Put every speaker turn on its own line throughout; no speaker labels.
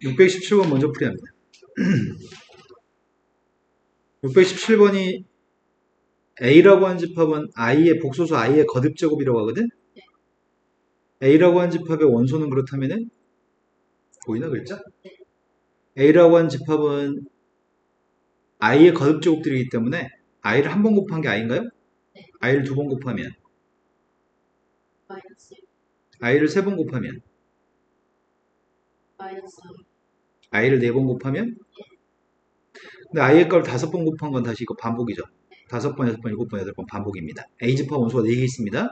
617번 먼저 풀이합니다. 617번이 A라고 하는 집합은 I의 복소수 I의 거듭제곱이라고 하거든? A라고 하는 집합의 원소는 그렇다면은, 보이나 글자? A라고 하는 집합은 I의 거듭제곱들이기 때문에 I를 한 번 곱한 게 I인가요? I를 두 번 곱하면, I를 세 번 곱하면, I를 네 번 곱하면, 근데 I의 값을 다섯 번 곱한 건 다시 이거 반복이죠. 다섯 번, 여섯 번, 일곱 번, 여덟 번 반복입니다. A 집합 원소가 4개 있습니다.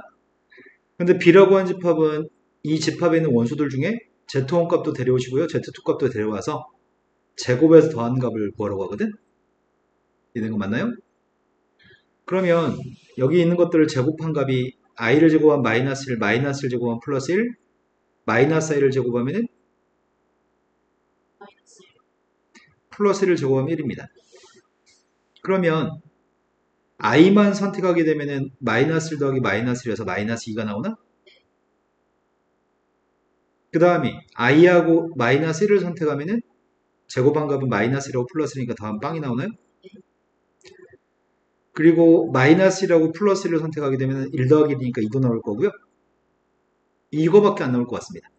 근데 B라고 하는 집합은 이 집합에 있는 원소들 중에 Z1 값도 데려오시고요. Z2 값도 데려와서 제곱해서 더한 값을 구하라고 하거든? 이런 거 맞나요? 그러면 여기 있는 것들을 제곱한 값이 i를 제곱한 마이너스 1, 마이너스를 제곱한 플러스 1, 마이너스 i를 제곱하면 플러스 1을 제곱하면 1입니다. 그러면 i만 선택하게 되면은 마이너스 1 더하기 마이너스 1에서 마이너스 2가 나오나? 그 다음에 i하고 마이너스 1을 선택하면은 제곱한 값은 마이너스 1하고 플러스 1이니까 더하면 빵이 나오나요? 그리고 마이너스 1하고 플러스 1을 선택하게 되면 1 더하기 1이니까 2도 나올 거고요. 이거밖에 안 나올 것 같습니다.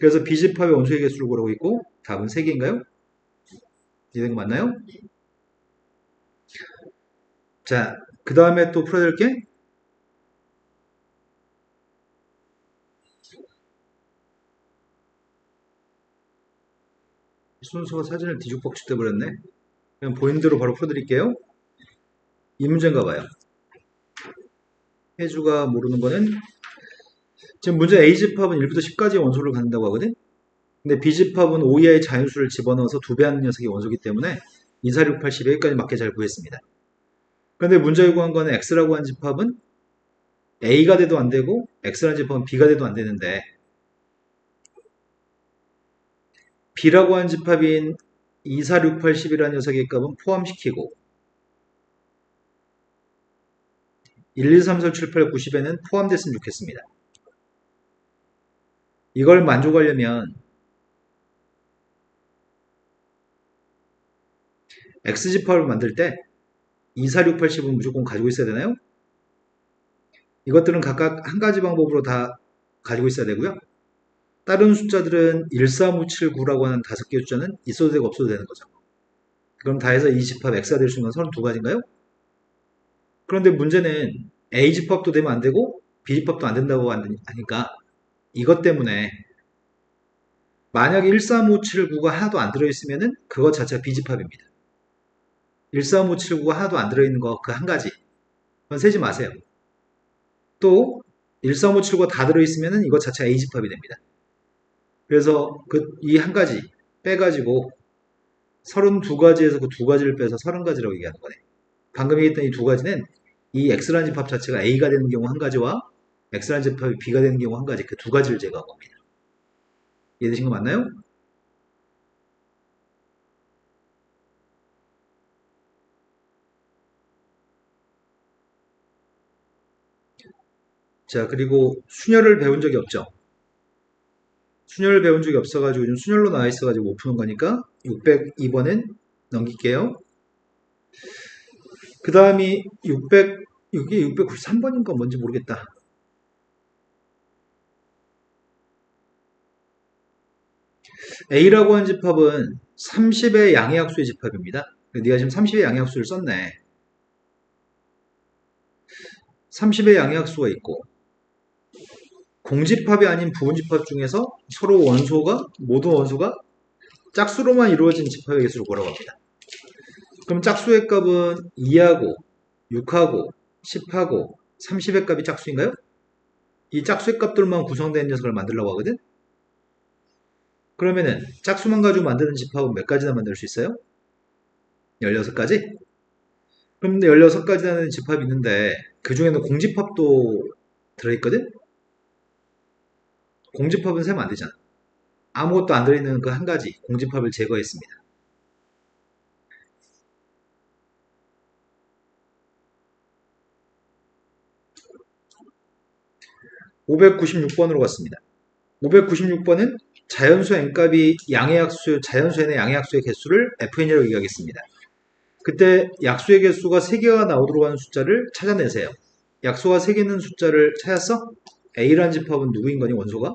그래서 B집합의 원소의 개수를 구하고 있고 답은 3개인가요? 이해된 거 맞나요? 자, 그 다음에 또 풀어야 될 게 순서가 사진을 뒤죽박죽 돼버렸네. 그냥 보이는 대로 바로 풀어드릴게요. 이 문제인가 봐요. 해주가 모르는 거는 지금 문제 A집합은 1부터 10까지의 원소를 갖는다고 하거든? 근데 B집합은 5 이하의 자연수를 집어넣어서 2배 하는 녀석이 원소이기 때문에 2, 4, 6, 8, 10 여기까지 맞게 잘 구했습니다. 그런데 문제 구한 거는 X라고 한 집합은 A가 돼도 안 되고 X라는 집합은 B가 돼도 안 되는데 B라고 한 집합인 2, 4, 6, 8, 10이라는 녀석의 값은 포함시키고 1, 2, 3, 4, 7, 8, 90에는 포함됐으면 좋겠습니다. 이걸 만족하려면 X집합을 만들 때 2, 4, 6, 8, 10은 무조건 가지고 있어야 되나요? 이것들은 각각 한 가지 방법으로 다 가지고 있어야 되고요. 다른 숫자들은 1, 3, 5, 7, 9라고 하는 5개의 숫자는 있어도 되고 없어도 되는 거죠. 그럼 다 해서 이 집합 X가 될 수 있는 건 32가지인가요? 그런데 문제는 A집합도 되면 안 되고 B집합도 안 된다고 하니까 이것 때문에 만약에 1, 3, 5, 7, 9가 하나도 안 들어있으면 그것 자체가 B집합입니다. 1, 3, 5, 7, 9가 하나도 안 들어있는 거 그 한 가지. 그건 세지 마세요. 또 1, 3, 5, 7, 9가 다 들어있으면 이것 자체가 A집합이 됩니다. 그래서 이 한 가지 빼가지고 32가지에서 그 두 가지를 빼서 30가지라고 얘기하는 거네. 방금 얘기했던 이 두 가지는 이 X라는 집합 자체가 A가 되는 경우 한 가지와 X라는 집합이 B가 되는 경우 한 가지, 그 두 가지를 제거한 겁니다. 이해되신 거 맞나요? 자, 그리고 순열을 배운 적이 없죠? 순열을 배운 적이 없어가지고 요즘 순열로 나와 있어가지고 못 푸는 거니까 602번은 넘길게요. 그 다음이 600, 이게 693번인가 뭔지 모르겠다. A라고 한 집합은 30의 양의학수의 집합입니다. 네가 지금 30의 양의학수를 썼네. 30의 양의학수가 있고 공집합이 아닌 부분집합 중에서 서로 원소가 모든 원소가 짝수로만 이루어진 집합의 개수를 구하라고 합니다. 그럼 짝수의 값은 2하고 6하고 10하고 30의 값이 짝수인가요? 이 짝수의 값들만 구성된 녀석을 만들려고 하거든? 그러면은 짝수만 가지고 만드는 집합은 몇 가지나 만들 수 있어요? 16가지? 그럼 16가지라는 집합이 있는데 그 중에는 공집합도 들어있거든? 공집합은 세면 안 되잖아. 아무것도 안 들어있는 그 한 가지 공집합을 제거했습니다. 596번으로 갔습니다. 596번은 자연수 n값이 양의 약수, 자연수 n의 양의 약수의 개수를 fn이라고 얘기하겠습니다. 그때 약수의 개수가 3개가 나오도록 하는 숫자를 찾아내세요. 약수가 3개 있는 숫자를 찾았어? A라는 집합은 누구인 거니, 원소가?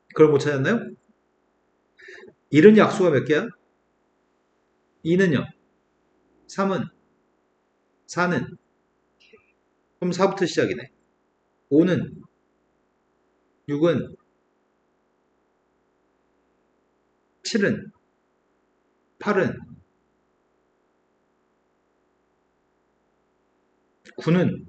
그걸 못 찾았나요? 1은 약수가 몇 개야? 2는요? 3은? 4는? 그럼 4부터 시작이네. 5는? 6은? 7은? 8은? 9는?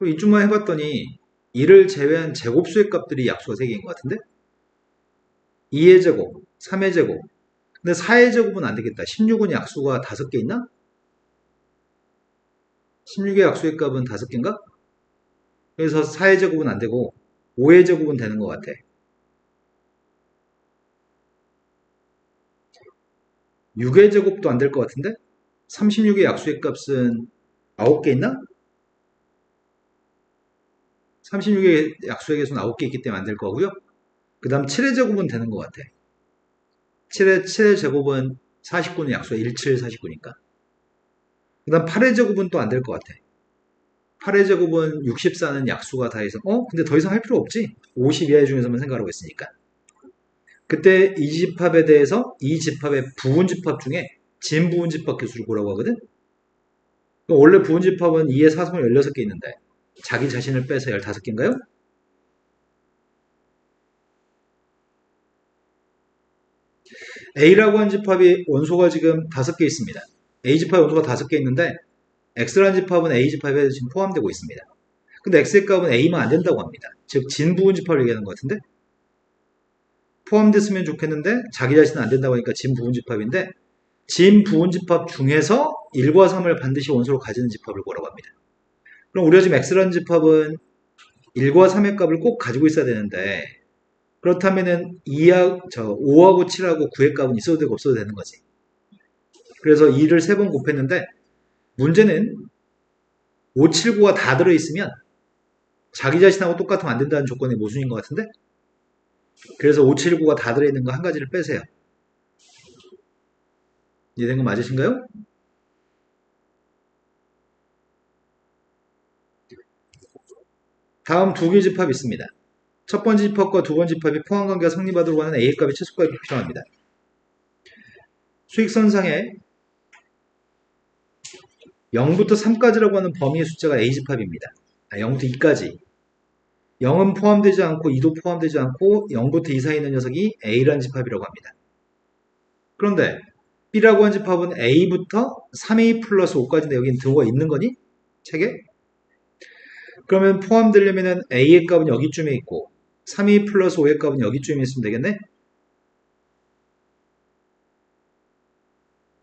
이쯤만 해봤더니 1을 제외한 제곱수의 값들이 약수가 3개인 것 같은데? 2의 제곱, 3의 제곱. 근데 4의 제곱은 안 되겠다. 16은 약수가 5개 있나? 16의 약수의 값은 5개인가? 그래서 4의 제곱은 안 되고 5의 제곱은 되는 것 같아. 6의 제곱도 안 될 것 같은데? 36의 약수의 값은 9개 있나? 36의 약수의 개수는 9개 있기 때문에 안 될 거고요. 그 다음 7의 제곱은 되는 것 같아. 7의 제곱은 49는 약수가 17, 49니까. 그 다음 8의 제곱은 또 안 될 것 같아. 8의 제곱은 64는 약수가 다 해서 근데 더 이상 할 필요 없지. 50 이하의 중에서만 생각하고 있으니까. 그때 이 집합에 대해서 이 집합의 부분집합 중에 진부분집합 개수를 구라고 하거든. 원래 부분집합은 2의 사성을 16개 있는데 자기 자신을 빼서 15개인가요? A라고 하는 집합이 원소가 지금 5개 있습니다. A 집합 원소가 5개 있는데 X라는 집합은 A 집합에 지금 포함되고 있습니다. 근데 X의 값은 A만 안 된다고 합니다. 즉 진부분집합을 얘기하는 것 같은데 포함됐으면 좋겠는데 자기 자신은 안 된다고 하니까 진부분집합인데 진부분집합 중에서 1과 3을 반드시 원소로 가지는 집합을 뭐라고 합니다. 그럼 우리가 지금 X라는 집합은 1과 3의 값을 꼭 가지고 있어야 되는데 그렇다면은 5하고 7하고 9의 값은 있어도 되고 없어도 되는 거지. 그래서 2를 3번 곱했는데 문제는 5, 7, 9가 다 들어있으면 자기 자신하고 똑같으면 안 된다는 조건의 모순인 것 같은데 그래서 5, 7, 9가 다 들어있는 거 한 가지를 빼세요. 이해된 거 맞으신가요? 다음 두 개 집합이 있습니다. 첫 번째 집합과 두 번째 집합이 포함관계가 성립하도록 하는 A의 값이 최소값이 필요합니다. 수익선상에 0부터 3까지라고 하는 범위의 숫자가 A집합입니다. 0부터 2까지. 0은 포함되지 않고 2도 포함되지 않고 0부터 2 사이에 있는 녀석이 A라는 집합이라고 합니다. 그런데 B라고 하는 집합은 A부터 3A 플러스 5까지인데 여기는 들어가 있는 거니? 책에? 그러면 포함되려면 A의 값은 여기쯤에 있고 3A 플러스 5의 값은 여기쯤에 있으면 되겠네?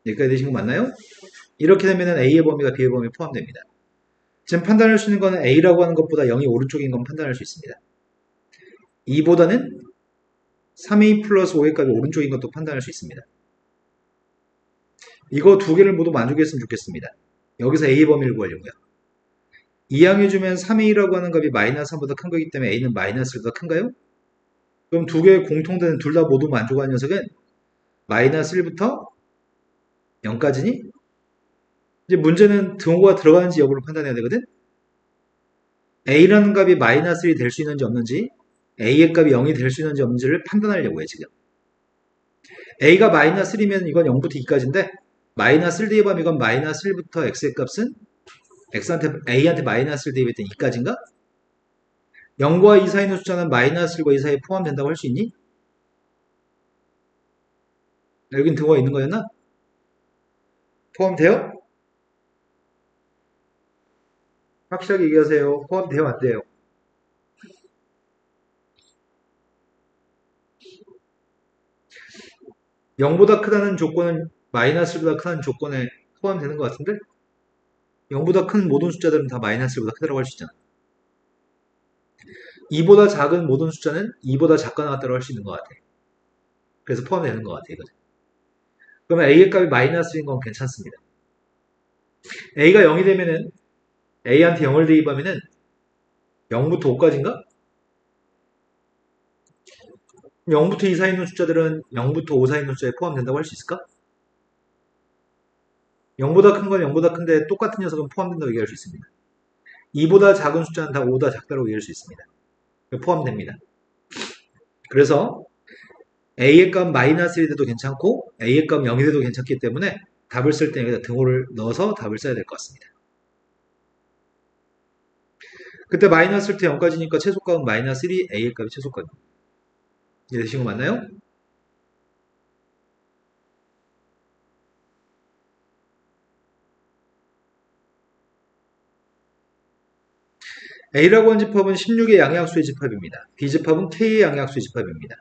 여기까지 되신 거 맞나요? 이렇게 되면 A의 범위가 B의 범위에 포함됩니다. 지금 판단할 수 있는 거는 A라고 하는 것보다 0이 오른쪽인 건 판단할 수 있습니다. 2보다는 3A 플러스 5의 값이 오른쪽인 것도 판단할 수 있습니다. 이거 두 개를 모두 만족했으면 좋겠습니다. 여기서 A 범위를 구하려고요. 이항해주면 3A라고 하는 값이 마이너스 3보다 큰 거기 때문에 A는 마이너스 1보다 큰가요? 그럼 두 개의 공통되는 둘 다 모두 만족하는 녀석은 마이너스 1부터 0까지니? 이제 문제는 등호가 들어가는지 여부를 판단해야 되거든? A라는 값이 마이너스 1이 될 수 있는지 없는지 A의 값이 0이 될 수 있는지 없는지를 판단하려고 해 지금. A가 마이너스 1이면 이건 0부터 2까지인데 마이너스 1 대입하면 이건 마이너스 1부터 X의 값은 A한테 마이너스 1 대입했더니 2까지인가? 0과 2 사이 있는 숫자는 마이너스 1과 2 사이에 포함된다고 할 수 있니? 여긴 등호가 있는 거였나? 포함돼요? 확실하게 얘기하세요. 포함돼요? 안 돼요? 0보다 크다는 조건은 마이너스보다 크다는 조건에 포함되는 것 같은데 0보다 큰 모든 숫자들은 다 마이너스보다 크다고 할 수 있잖아. 2보다 작은 모든 숫자는 2보다 작거나 같다고 할 수 있는 것 같아. 그래서 포함되는 것 같아. 이거죠. 그러면 A의 값이 마이너스인 건 괜찮습니다. A가 0이 되면은 A한테 0을 대입하면은 0부터 5까지인가? 0부터 2 사이 있는 숫자들은 0부터 5 사이 있는 숫자에 포함된다고 할 수 있을까? 0보다 큰 건 0보다 큰데 똑같은 녀석은 포함된다고 얘기할 수 있습니다. 2보다 작은 숫자는 다 5보다 작다고 얘기할 수 있습니다. 포함됩니다. 그래서 A의 값 마이너스 1이 돼도 괜찮고 A의 값 0이 돼도 괜찮기 때문에 답을 쓸 때 여기다 등호를 넣어서 답을 써야 될 것 같습니다. 그때 마이너스일 때 0까지니까 최소값은 마이너스 1이 A의 값이 최소값입니다. 이해되신 거 맞나요? A라고 한 집합은 16의 양의학수의 집합입니다. B집합은 K의 양의학수의 집합입니다.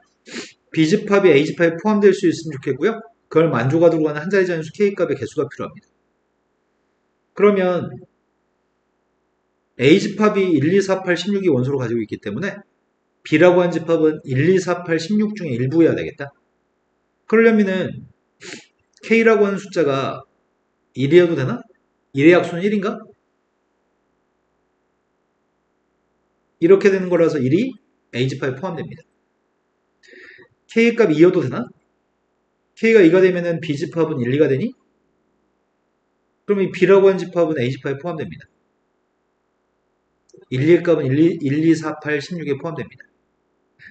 B집합이 A집합에 포함될 수 있으면 좋겠고요. 그걸 만족하도록 하는 한 자리 자연수 K값의 개수가 필요합니다. 그러면 A집합이 1, 2, 4, 8, 16이 원소를 가지고 있기 때문에 B라고 한 집합은 1, 2, 4, 8, 16 중에 일부여야 되겠다. 그러려면은 K라고 하는 숫자가 1이어도 되나? 1의 약수는 1인가? 이렇게 되는 거라서 1이 A집합에 포함됩니다. K의 값 2여도 되나? K가 2가 되면은 B집합은 1, 2가 되니? 그럼 이 B라고 한 집합은 A집합에 포함됩니다. 1, 2의 값은 1, 2, 4, 8, 16에 포함됩니다.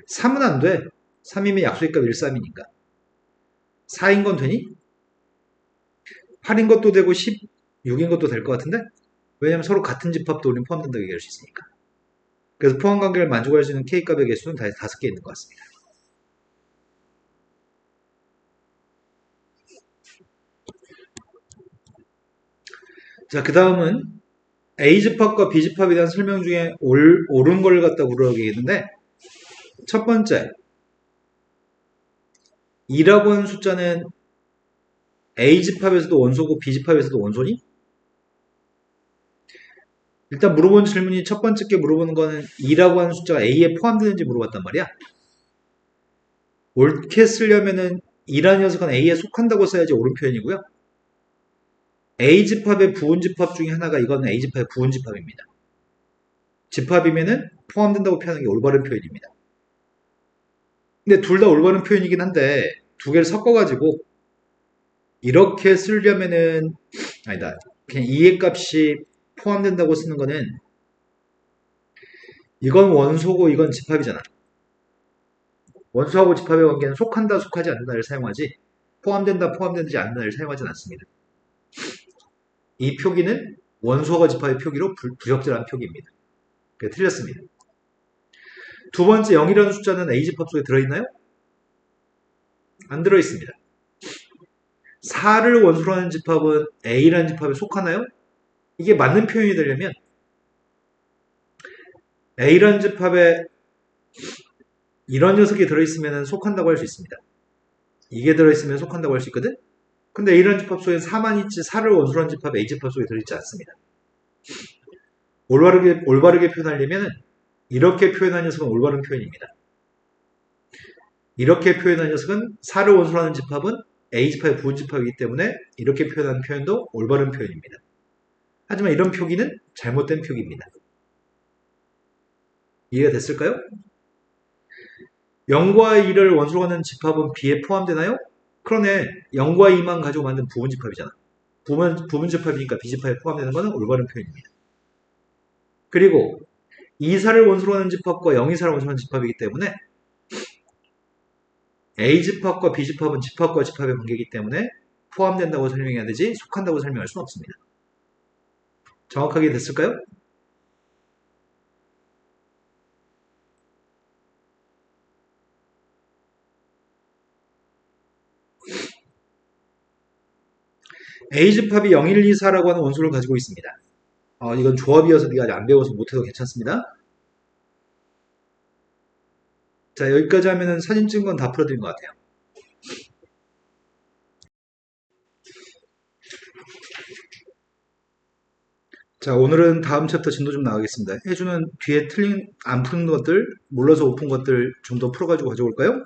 3은 안 돼. 3이면 약수의 값 1, 3이니까. 4인 건 되니? 8인 것도 되고 16인 것도 될 것 같은데? 왜냐면 서로 같은 집합도 우리는 포함된다고 얘기할 수 있으니까. 그래서 포함 관계를 만족할 수 있는 K값의 개수는 다 5개 있는 것 같습니다. 자, 그 다음은 A집합과 B집합에 대한 설명 중에 옳은 걸 갖다 물어보겠는데, 첫 번째, 2라고 하는 숫자는 A집합에서도 원소고 B집합에서도 원소니? 일단 물어본 질문이 첫 번째 게 물어보는 거는 2라고 하는 숫자가 A에 포함되는지 물어봤단 말이야. 옳게 쓰려면은 2라는 녀석은 A에 속한다고 써야지 옳은 표현이고요. A집합의 부분집합 중에 하나가 이거는 A집합의 부분집합입니다. 집합이면은 포함된다고 표현하는 게 올바른 표현입니다. 근데 둘 다 올바른 표현이긴 한데 두 개를 섞어가지고 이렇게 쓰려면은 아니다. 그냥 2의 값이 포함된다고 쓰는 거는 이건 원소고 이건 집합이잖아. 원소하고 집합의 관계는 속한다, 속하지 않는다를 사용하지 포함된다, 포함되지 않는다를 사용하진 않습니다. 이 표기는 원소가 집합의 표기로 부적절한 표기입니다. 그게 틀렸습니다. 두 번째 0이라는 숫자는 A집합 속에 들어있나요? 안 들어있습니다. 4를 원소로 하는 집합은 A라는 집합에 속하나요? 이게 맞는 표현이 되려면 A라는 집합에 이런 녀석이 들어있으면 속한다고 할 수 있습니다. 이게 들어있으면 속한다고 할 수 있거든? 근데 A라는 집합 속에 4만 있지 4를 원소로 한 집합 A집합 속에 들어있지 않습니다. 올바르게 표현하려면 이렇게 표현한 녀석은 올바른 표현입니다. 이렇게 표현한 녀석은 4를 원소로 하는 집합은 A집합의 부분집합이기 때문에 이렇게 표현한 표현도 올바른 표현입니다. 하지만 이런 표기는 잘못된 표기입니다. 이해가 됐을까요? 0과 2를 원소로 하는 집합은 B에 포함되나요? 그러네. 0과 2만 가지고 만든 부분집합이잖아. 부분집합이니까 B집합에 포함되는 것은 올바른 표현입니다. 그리고 2사를 원소로 하는 집합과 0이사를 원소로 하는 집합이기 때문에 A집합과 B집합은 집합과 집합의 관계이기 때문에 포함된다고 설명해야 되지 속한다고 설명할 수는 없습니다. 정확하게 됐을까요? A집합이 0, 1, 2, 4라고 하는 원소를 가지고 있습니다. 이건 조합이어서 네가 아직 안 배워서 못해도 괜찮습니다. 자, 여기까지 하면은 사진 찍은 건 다 풀어드린 것 같아요. 자, 오늘은 다음 챕터 진도 좀 나가겠습니다. 해주는 뒤에 안 푸는 것들, 몰라서 못 푼 것들 좀 더 풀어가지고 가져올까요?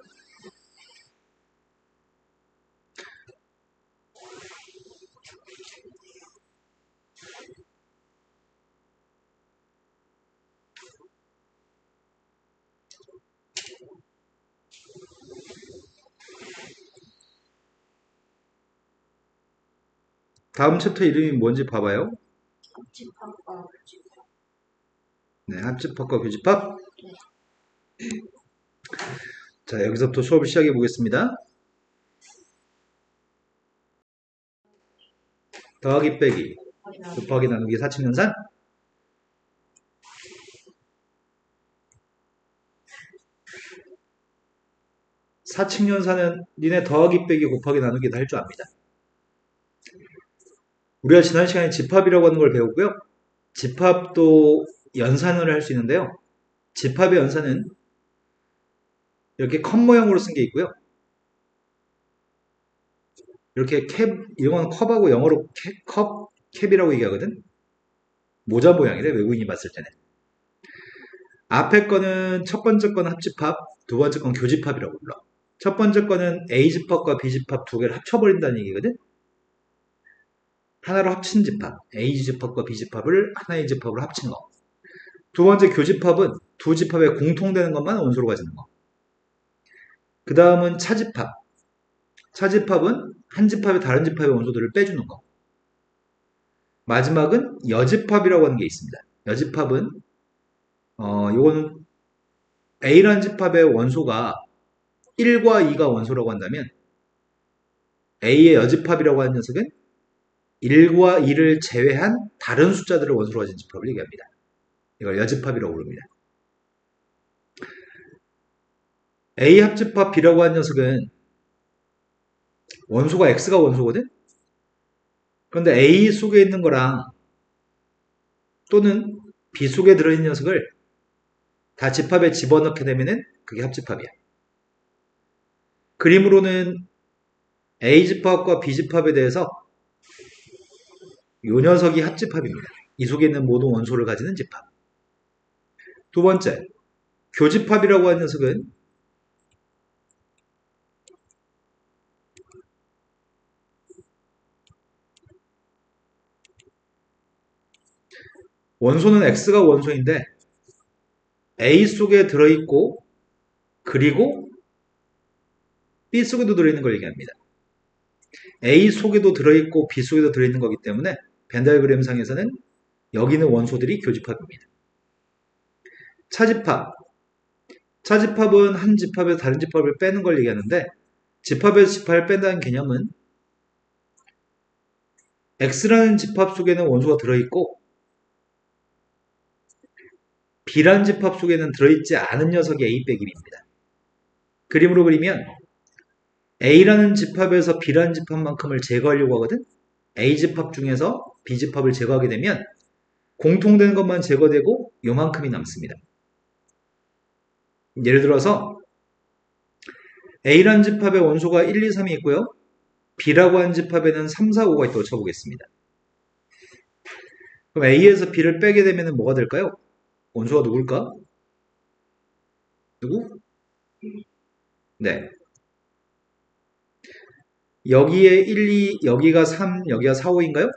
다음 챕터 이름이 뭔지 봐봐요.
합집합과 교집합.
네, 합집합과 교집합.
네.
자, 여기서부터 수업을 시작해 보겠습니다. 더하기 빼기, 곱하기 나누기 사칙연산. 사칙연산은 니네 더하기 빼기 곱하기 나누기 다 할 줄 압니다. 우리가 지난 시간에 집합이라고 하는 걸 배우고요. 집합도 연산을 할 수 있는데요. 집합의 연산은 이렇게 컵 모양으로 쓴 게 있고요. 이렇게 이건 컵하고 영어로 캡이라고 얘기하거든. 모자 모양이래, 외국인이 봤을 때는. 앞에 거는 첫 번째 거는 합집합, 두 번째 건 교집합이라고 불러. 첫 번째 거는 A집합과 B집합 두 개를 합쳐버린다는 얘기거든. 하나로 합친 집합, A집합과 B집합을 하나의 집합으로 합친 거. 두 번째 교집합은 두 집합에 공통되는 것만 원소로 가지는 거. 그 다음은 차집합. 차집합은 한 집합에 다른 집합의 원소들을 빼주는 거. 마지막은 여집합이라고 하는 게 있습니다. 여집합은 요거는 A라는 집합의 원소가 1과 2가 원소라고 한다면 A의 여집합이라고 하는 녀석은 1과 2를 제외한 다른 숫자들을 원소로 가진 집합을 얘기합니다. 이걸 여집합이라고 부릅니다. A 합집합 B라고 하는 녀석은 원소가 X가 원소거든? 그런데 A 속에 있는 거랑 또는 B 속에 들어있는 녀석을 다 집합에 집어넣게 되면은 그게 합집합이야. 그림으로는 A집합과 B집합에 대해서 요 녀석이 합집합입니다. 이 속에 있는 모든 원소를 가지는 집합. 두 번째, 교집합이라고 하는 녀석은 원소는 X가 원소인데 A 속에 들어있고 그리고 B 속에도 들어있는 걸 얘기합니다. A 속에도 들어있고 B 속에도 들어있는 거기 때문에 벤 다이어그램 상에서는 여기 있는 원소들이 교집합입니다. 차집합. 차집합은 한 집합에서 다른 집합을 빼는 걸 얘기하는데 집합에서 집합을 뺀다는 개념은 X라는 집합 속에는 원소가 들어있고 B라는 집합 속에는 들어있지 않은 녀석이 A 빼기 B입니다. 그림으로 그리면 A라는 집합에서 B라는 집합만큼을 제거하려고 하거든. A집합 중에서 B집합을 제거하게 되면 공통되는 것만 제거되고 요만큼이 남습니다. 예를 들어서 A라는 집합의 원소가 1, 2, 3이 있고요. B라고 하는 집합에는 3, 4, 5가 있다고 쳐보겠습니다. 그럼 A에서 B를 빼게 되면 뭐가 될까요? 원소가 누굴까? 누구? 네. 여기에 1, 2, 여기가 3, 여기가 4, 5인가요?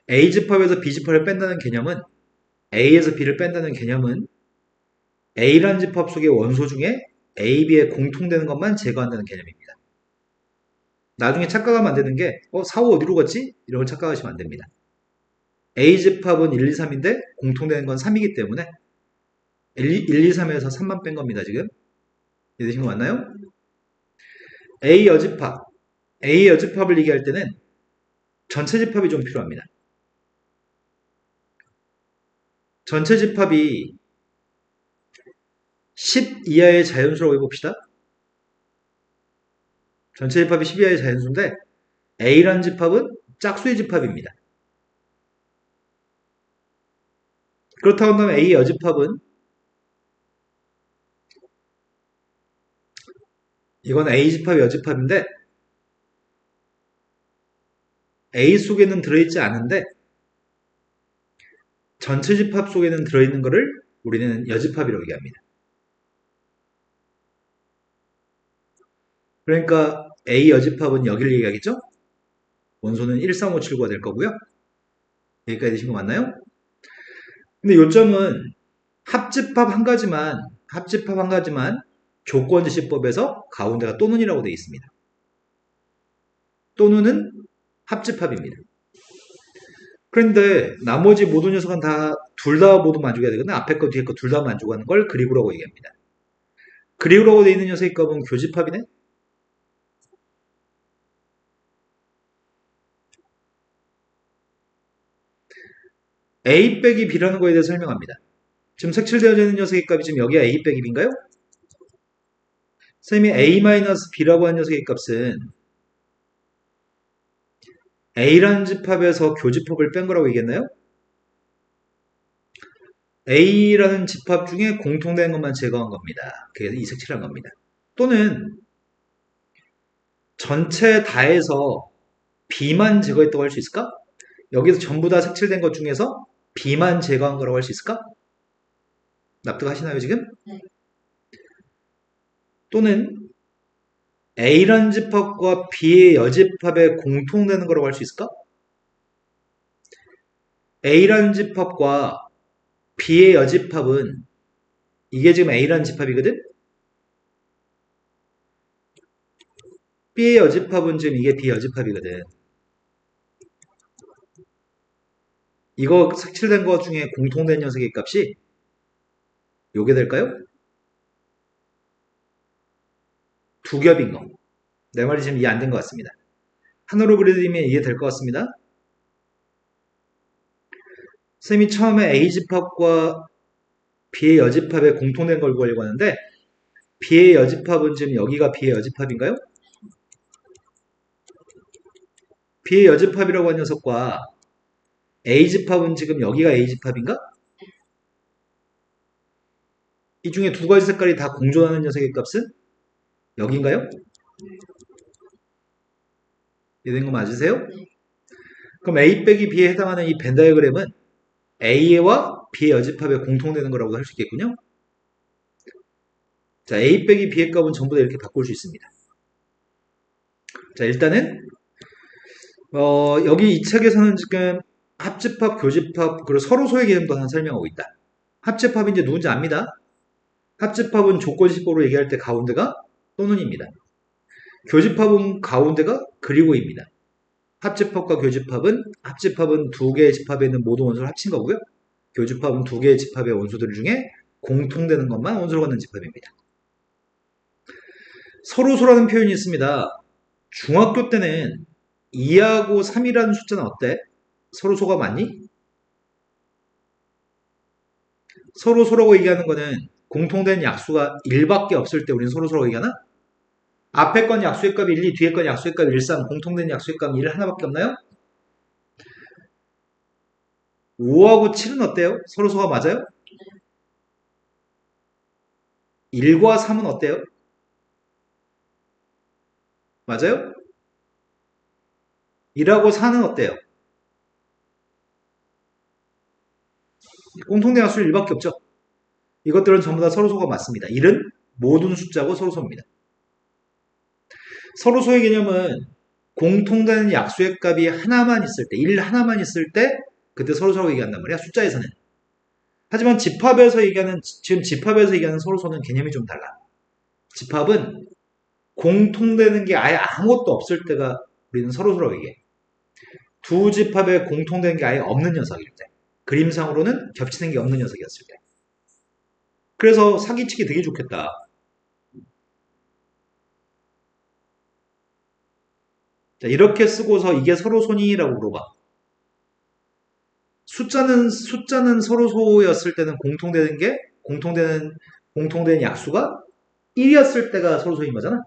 A집합에서 B집합을 뺀다는 개념은 A에서 B를 뺀다는 개념은 A라는 집합 속의 원소 중에 A, B에 공통되는 것만 제거한다는 개념입니다. 나중에 착각하면 안 되는 게 4, 5 어디로 갔지? 이런 걸 착각하시면 안 됩니다. A집합은 1, 2, 3인데 공통되는 건 3이기 때문에 1, 2, 3에서 3만 뺀 겁니다. 지금 이해되신 거 맞나요? A 여집합. A 여집합을 얘기할 때는 전체 집합이 좀 필요합니다. 전체 집합이 10 이하의 자연수라고 해봅시다. 전체 집합이 10 이하의 자연수인데 A라는 집합은 짝수의 집합입니다. 그렇다고 한다면 A 여집합은 이건 A집합 여집합인데 A 속에는 들어있지 않은데 전체 집합 속에는 들어있는 것을 우리는 여집합이라고 얘기합니다. 그러니까 A 여집합은 여기를 얘기하겠죠? 원소는 13579가 될 거고요. 여기까지 되신 거 맞나요? 근데 요점은 합집합 한 가지만 조건지시법에서 가운데가 또는이라고 되어 있습니다. 또는은 합집합입니다. 그런데 나머지 모든 녀석은 둘 다 모두 만족해야 되거든요. 앞에 거 뒤에 거 둘 다 만족하는 걸 그리구라고 얘기합니다. 그리구라고 되어 있는 녀석의 값은 교집합이네? A 빼기 B라는 거에 대해서 설명합니다. 지금 색칠되어져 있는 녀석의 값이 지금 여기가 A 빼기 B인가요? 선생님이 A-B라고 한 녀석의 값은 A라는 집합에서 교집합을 뺀 거라고 얘기했나요? A라는 집합 중에 공통된 것만 제거한 겁니다. 그래서 이 색칠한 겁니다. 또는 전체 다해서 B만 제거했다고 할 수 있을까? 여기서 전부 다 색칠된 것 중에서 B만 제거한 거라고 할 수 있을까? 납득하시나요, 지금?
네.
또는 A라는 집합과 B의 여집합에 공통되는 거라고 할 수 있을까? A라는 집합과 B의 여집합은 이게 지금 A라는 집합이거든? B의 여집합은 지금 이게 B 여집합이거든. 이거 색칠된 것 중에 공통된 녀석의 값이 요게 될까요? 두 겹인 거. 내 말이 지금 이해 안 된 것 같습니다. 하나로 그려드리면 이해될 것 같습니다. 쌤이 처음에 A집합과 B의 여집합에 공통된 걸 구하려고 하는데 B의 여집합은 지금 여기가 B의 여집합인가요? B의 여집합이라고 한 녀석과 A집합은 지금 여기가 A집합인가? 이 중에 두 가지 색깔이 다 공존하는 녀석의 값은 여기인가요? 이해된 거 맞으세요? 그럼 A 빼기 B에 해당하는 이 벤 다이어그램은 A와 B의 여집합에 공통되는 거라고 할 수 있겠군요. 자, A 빼기 B의 값은 전부 다 이렇게 바꿀 수 있습니다. 자, 일단은 여기 이 책에서는 지금 합집합, 교집합, 그리고 서로소의 개념도 하나 설명하고 있다. 합집합이 이제 누군지 압니다. 합집합은 조건식으로 얘기할 때 가운데가 또는입니다. 교집합은 가운데가 그리고입니다. 합집합과 교집합은 합집합은 두 개의 집합에 있는 모든 원소를 합친 거고요. 교집합은 두 개의 집합의 원소들 중에 공통되는 것만 원소로 갖는 집합입니다. 서로소라는 표현이 있습니다. 중학교 때는 2하고 3이라는 숫자는 어때? 서로소가 맞니? 서로소라고 얘기하는 거는 공통된 약수가 1밖에 없을 때 우리는 서로소라고 얘기하나? 앞에 건 약수의 값이 1, 2, 뒤에 건 약수의 값이 1, 3, 공통된 약수의 값이 1 하나밖에 없나요? 5하고 7은 어때요? 서로소가 맞아요? 1과 3은 어때요? 맞아요? 1하고 4는 어때요? 공통된 약수는 1밖에 없죠. 이것들은 전부 다 서로소가 맞습니다. 1은 모든 숫자고 서로소입니다. 서로소의 개념은 공통되는 약수의 값이 하나만 있을 때, 1 하나만 있을 때 그때 서로소라고 얘기한단 말이야. 숫자에서는. 하지만 집합에서 얘기하는 지금 집합에서 얘기하는 서로소는 개념이 좀 달라. 집합은 공통되는 게 아예 아무것도 없을 때가 우리는 서로소라고 얘기해. 두 집합에 공통되는 게 아예 없는 녀석일 때. 그림상으로는 겹치는 게 없는 녀석이었을 때. 그래서 사기치기 되게 좋겠다. 자, 이렇게 쓰고서 이게 서로소니라고 물어봐. 숫자는 서로소였을 때는 공통되는 약수가 1이었을 때가 서로소인 거잖아.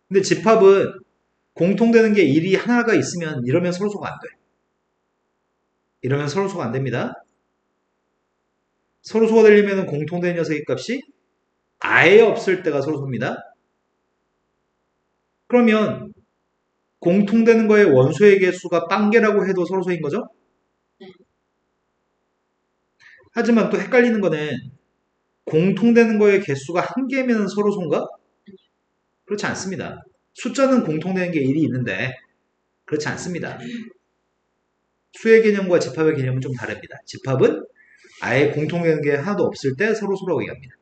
근데 집합은 공통되는 게 1이 하나가 있으면 이러면 서로소가 안 돼. 이러면 서로소가 안 됩니다. 서로소가 되려면 공통된 녀석의 값이 아예 없을 때가 서로소입니다. 그러면 공통되는 거의 원소의 개수가 빵개라고 해도 서로소인 거죠? 하지만 또 헷갈리는 거는 공통되는 거의 개수가 한 개면 서로소인가? 그렇지 않습니다. 숫자는 공통되는 게 1이 있는데 그렇지 않습니다. 수의 개념과 집합의 개념은 좀 다릅니다. 집합은 아예 공통되는 게 하나도 없을 때 서로소라고 얘기합니다.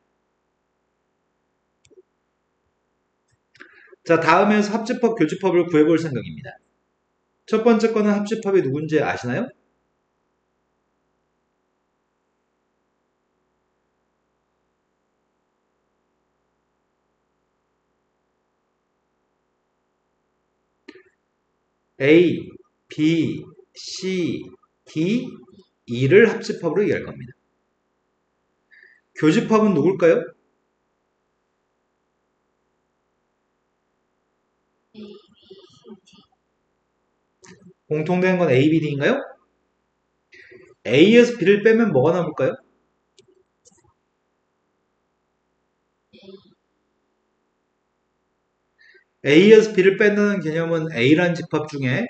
자, 다음에서 합집합, 교집합을 구해볼 생각입니다. 첫 번째 거는 합집합이 누군지 아시나요? A, B, C, D, E를 합집합으로 얘기할 겁니다. 교집합은 누굴까요?
A, B,
공통되는 건 A, B, D인가요? A에서 B를 빼면 뭐가 남을까요? A에서 B를 뺀다는 개념은 A라는 집합 중에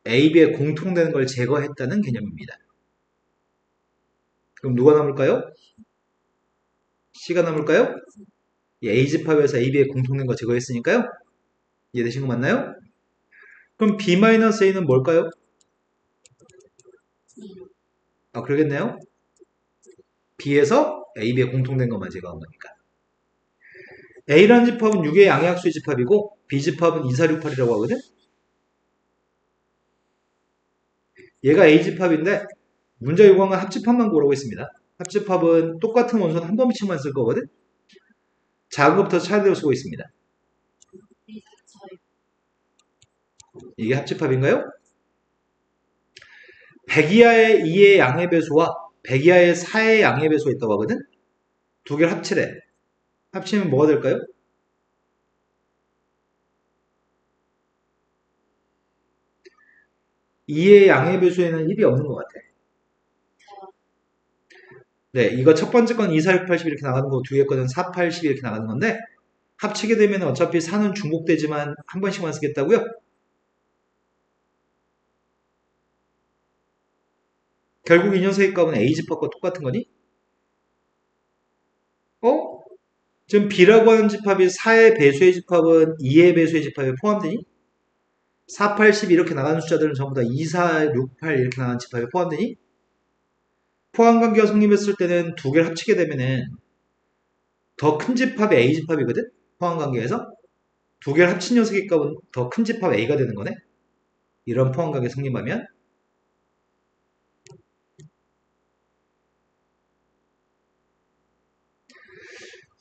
A, B에 공통되는 걸 제거했다는 개념입니다. 그럼 누가 남을까요? C가 남을까요? A 집합에서 A, B에 공통된 거 제거했으니까요. 이해되신 거 맞나요? 그럼 B-A는 뭘까요? 아, 그러겠네요. B에서 A, B에 공통된 것만 제거한 거니까. A라는 집합은 6의 양의학수의 집합이고 B 집합은 2, 4, 6, 8이라고 하거든. 얘가 A 집합인데 문제 요구한 건 합집합만 고르고 있습니다. 합집합은 똑같은 원소는 한 번씩만 쓸 거거든. 작은 것부터 차례대로 쓰고 있습니다. 이게 합집합인가요? 100이하의 2의 양의 배수와 100이하의 4의 양의 배수가 있다고 하거든. 두 개를 합치래. 합치면 뭐가 될까요? 2의 양의 배수에는 1이 없는 것 같아. 네, 이거 첫 번째 건 2, 4, 6, 80 이렇게 나가는 거, 뒤에 거는 4, 8, 12 이렇게 나가는 건데, 합치게 되면 어차피 4는 중복되지만 한 번씩만 쓰겠다고요? 결국 이 녀석의 값은 A집합과 똑같은 거니? 어? 지금 B라고 하는 집합이 4의 배수의 집합은 2의 배수의 집합에 포함되니? 4, 8, 12 이렇게 나가는 숫자들은 전부 다 2, 4, 6, 8 이렇게 나가는 집합에 포함되니? 포함관계가 성립했을 때는 두 개를 합치게 되면은 더 큰 집합이 A집합이거든? 포함관계에서? 두 개를 합친 녀석의 값은 더 큰 집합 A가 되는 거네? 이런 포함관계 성립하면?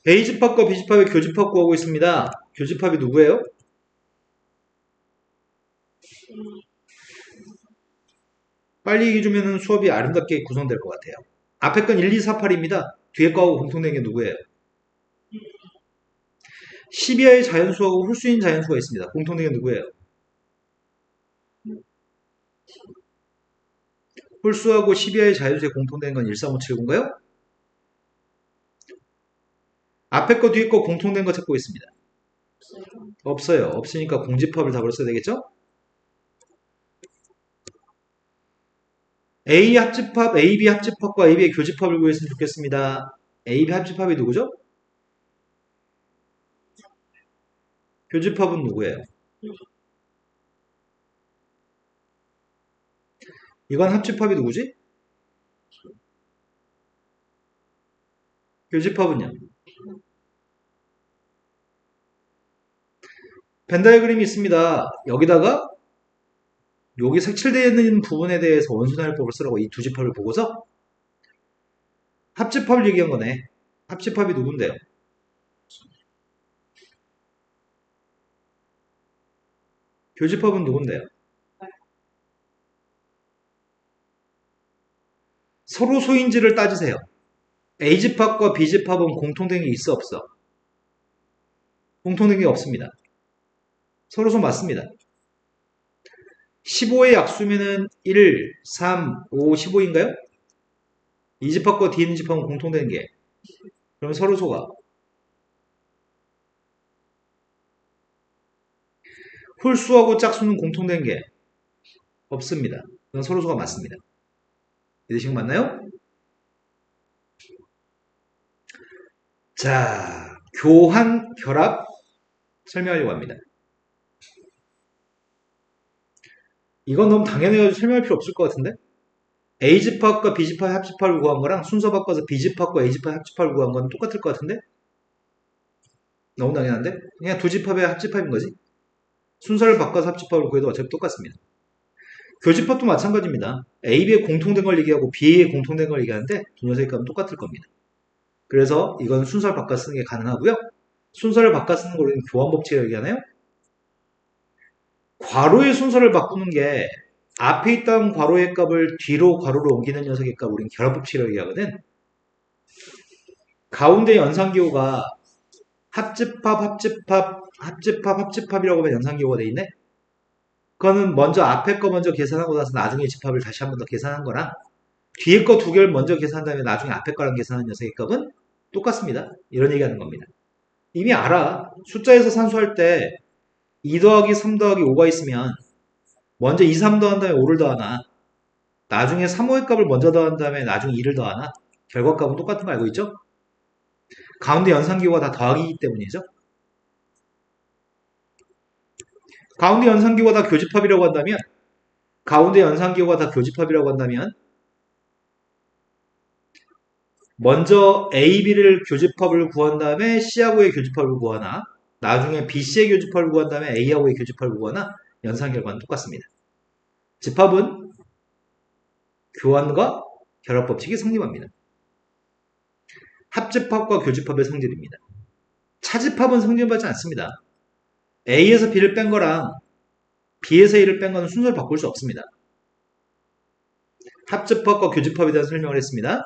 A집합과 B집합의 교집합 구하고 있습니다. 교집합이 누구예요? 빨리 얘기해 주면 수업이 아름답게 구성될 것 같아요. 앞에 건 1, 2, 4, 8입니다. 뒤에 거하고 공통된 게 누구예요? 12하의 자연수하고 홀수인 자연수가 있습니다. 공통된 게 누구예요? 홀수하고 12하의 자연수에 공통된 건 13579인가요? 앞에 거 뒤에 거 공통된 거 찾고 있습니다. 없어요. 없으니까 공집합을 답으로 써야 되겠죠? A 합집합, AB 합집합과 AB의 교집합을 구했으면 좋겠습니다. AB 합집합이 누구죠? 교집합은 누구예요? 이건 합집합이 누구지? 교집합은요? 벤 다이어그램이 있습니다. 여기다가 여기 색칠되어 있는 부분에 대해서 원소나열법을 쓰라고 이 두 집합을 보고서 합집합을 얘기한 거네. 합집합이 누군데요? 교집합은 누군데요? 서로 소인지를 따지세요. A집합과 B집합은 공통된 게 있어 없어? 공통된 게 없습니다. 서로소 맞습니다. 15의 약수면은 1, 3, 5, 15인가요? 이 집합과 뒤에 있는 집합은 공통되는 게. 그럼 서로소가 홀수하고 짝수는 공통된 게 없습니다. 그건 서로소가 맞습니다. 이해되신 거 맞나요? 자, 교한 결합 설명하려고 합니다. 이건 너무 당연해가지고 설명할 필요 없을 것 같은데? A집합과 B집합 합집합을 구한 거랑 순서 바꿔서 B집합과 A집합 합집합을 구한 건 똑같을 것 같은데? 너무 당연한데? 그냥 두 집합의 합집합인 거지. 순서를 바꿔서 합집합을 구해도 어차피 똑같습니다. 교집합도 마찬가지입니다. A, B의 공통된 걸 얘기하고 B의 공통된 걸 얘기하는데 두 녀석의 값은 똑같을 겁니다. 그래서 이건 순서를 바꿔 쓰는 게 가능하고요. 순서를 바꿔 쓰는 걸 우리는 교환 법칙이라고 얘기하나요? 괄호의 순서를 바꾸는 게 앞에 있던 괄호의 값을 뒤로 괄호로 옮기는 녀석의 값 우리는 결합 법칙이라고 얘기하거든. 가운데 연산기호가 합집합이라고 하면 연산기호가 돼 있네. 그거는 먼저 앞에 거 먼저 계산하고 나서 나중에 집합을 다시 한 번 더 계산한 거랑 뒤에 거 두 개를 먼저 계산한 다음에 나중에 앞에 거랑 계산한 녀석의 값은 똑같습니다. 이런 얘기하는 겁니다. 이미 알아. 숫자에서 산수할 때 2 더하기 3 더하기 5가 있으면 먼저 2, 3 더한 다음에 5를 더하나 나중에 3, 5의 값을 먼저 더한 다음에 나중에 2를 더하나 결과값은 똑같은 거 알고 있죠? 가운데 연산기호가 다 더하기이기 때문이죠. 가운데 연산기호가 다 교집합이라고 한다면 가운데 연산기호가 다 교집합이라고 한다면 먼저 A, B를 교집합을 구한 다음에 C하고의 교집합을 구하나 나중에 B, C의 교집합을 구한 다음에 A하고의 교집합을 구하나 연산 결과는 똑같습니다. 집합은 교환과 결합 법칙이 성립합니다. 합집합과 교집합의 성질입니다. 차집합은 성립하지 않습니다. A에서 B를 뺀 거랑 B에서 A를 뺀 거는 순서를 바꿀 수 없습니다. 합집합과 교집합에 대한 설명을 했습니다.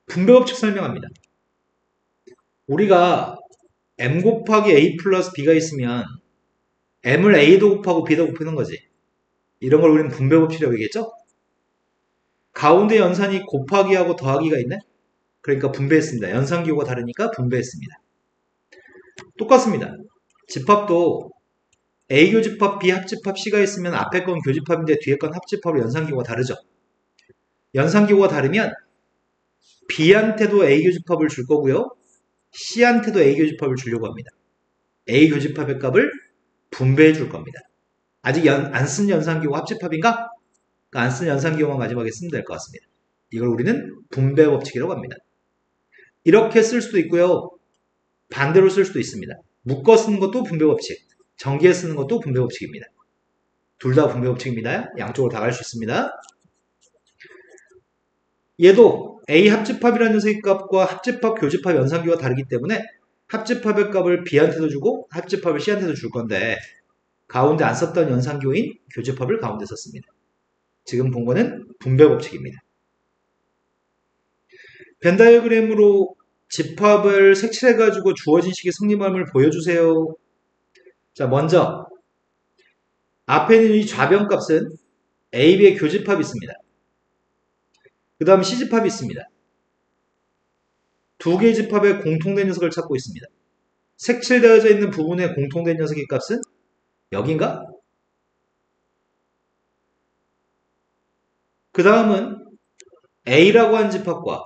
분배법칙 설명합니다. 우리가 M 곱하기 A 플러스 B가 있으면 M을 A도 곱하고 B도 곱하는 거지. 이런 걸 우리는 분배법칙이라고 얘기했죠? 가운데 연산이 곱하기하고 더하기가 있네? 그러니까 분배했습니다. 연산기호가 다르니까 분배했습니다. 똑같습니다. 집합도 A 교집합, B 합집합, C가 있으면 앞에 건 교집합인데 뒤에 건 합집합으로 연산기호가 다르죠. 연산기호가 다르면 B한테도 A 교집합을 줄 거고요. C한테도 A 교집합을 주려고 합니다. A 교집합의 값을 분배해 줄 겁니다. 아직 안 쓴 연산기호 합집합인가? 안 쓴 연산기호만 마지막에 쓰면 될 것 같습니다. 이걸 우리는 분배 법칙이라고 합니다. 이렇게 쓸 수도 있고요. 반대로 쓸 수도 있습니다. 묶어 쓰는 것도 분배 법칙, 전기에 쓰는 것도 분배 법칙입니다. 둘 다 분배 법칙입니다. 양쪽으로 다 갈 수 있습니다. 얘도 A 합집합이라는 녀석의 값과 합집합, 교집합, 연산기호가 다르기 때문에 합집합의 값을 B한테도 주고 합집합을 C한테도 줄 건데 가운데 안 썼던 연산기호인 교집합을 가운데 썼습니다. 지금 본 거는 분배 법칙입니다. 벤 다이어그램으로 집합을 색칠해가지고 주어진 식의 성립함을 보여주세요. 자, 먼저 앞에 있는 이 좌변값은 A, B의 교집합이 있습니다. 그 다음 C집합이 있습니다. 두 개의 집합의 공통된 녀석을 찾고 있습니다. 색칠되어져 있는 부분의 공통된 녀석의 값은 여긴가? 그 다음은 A라고 한 집합과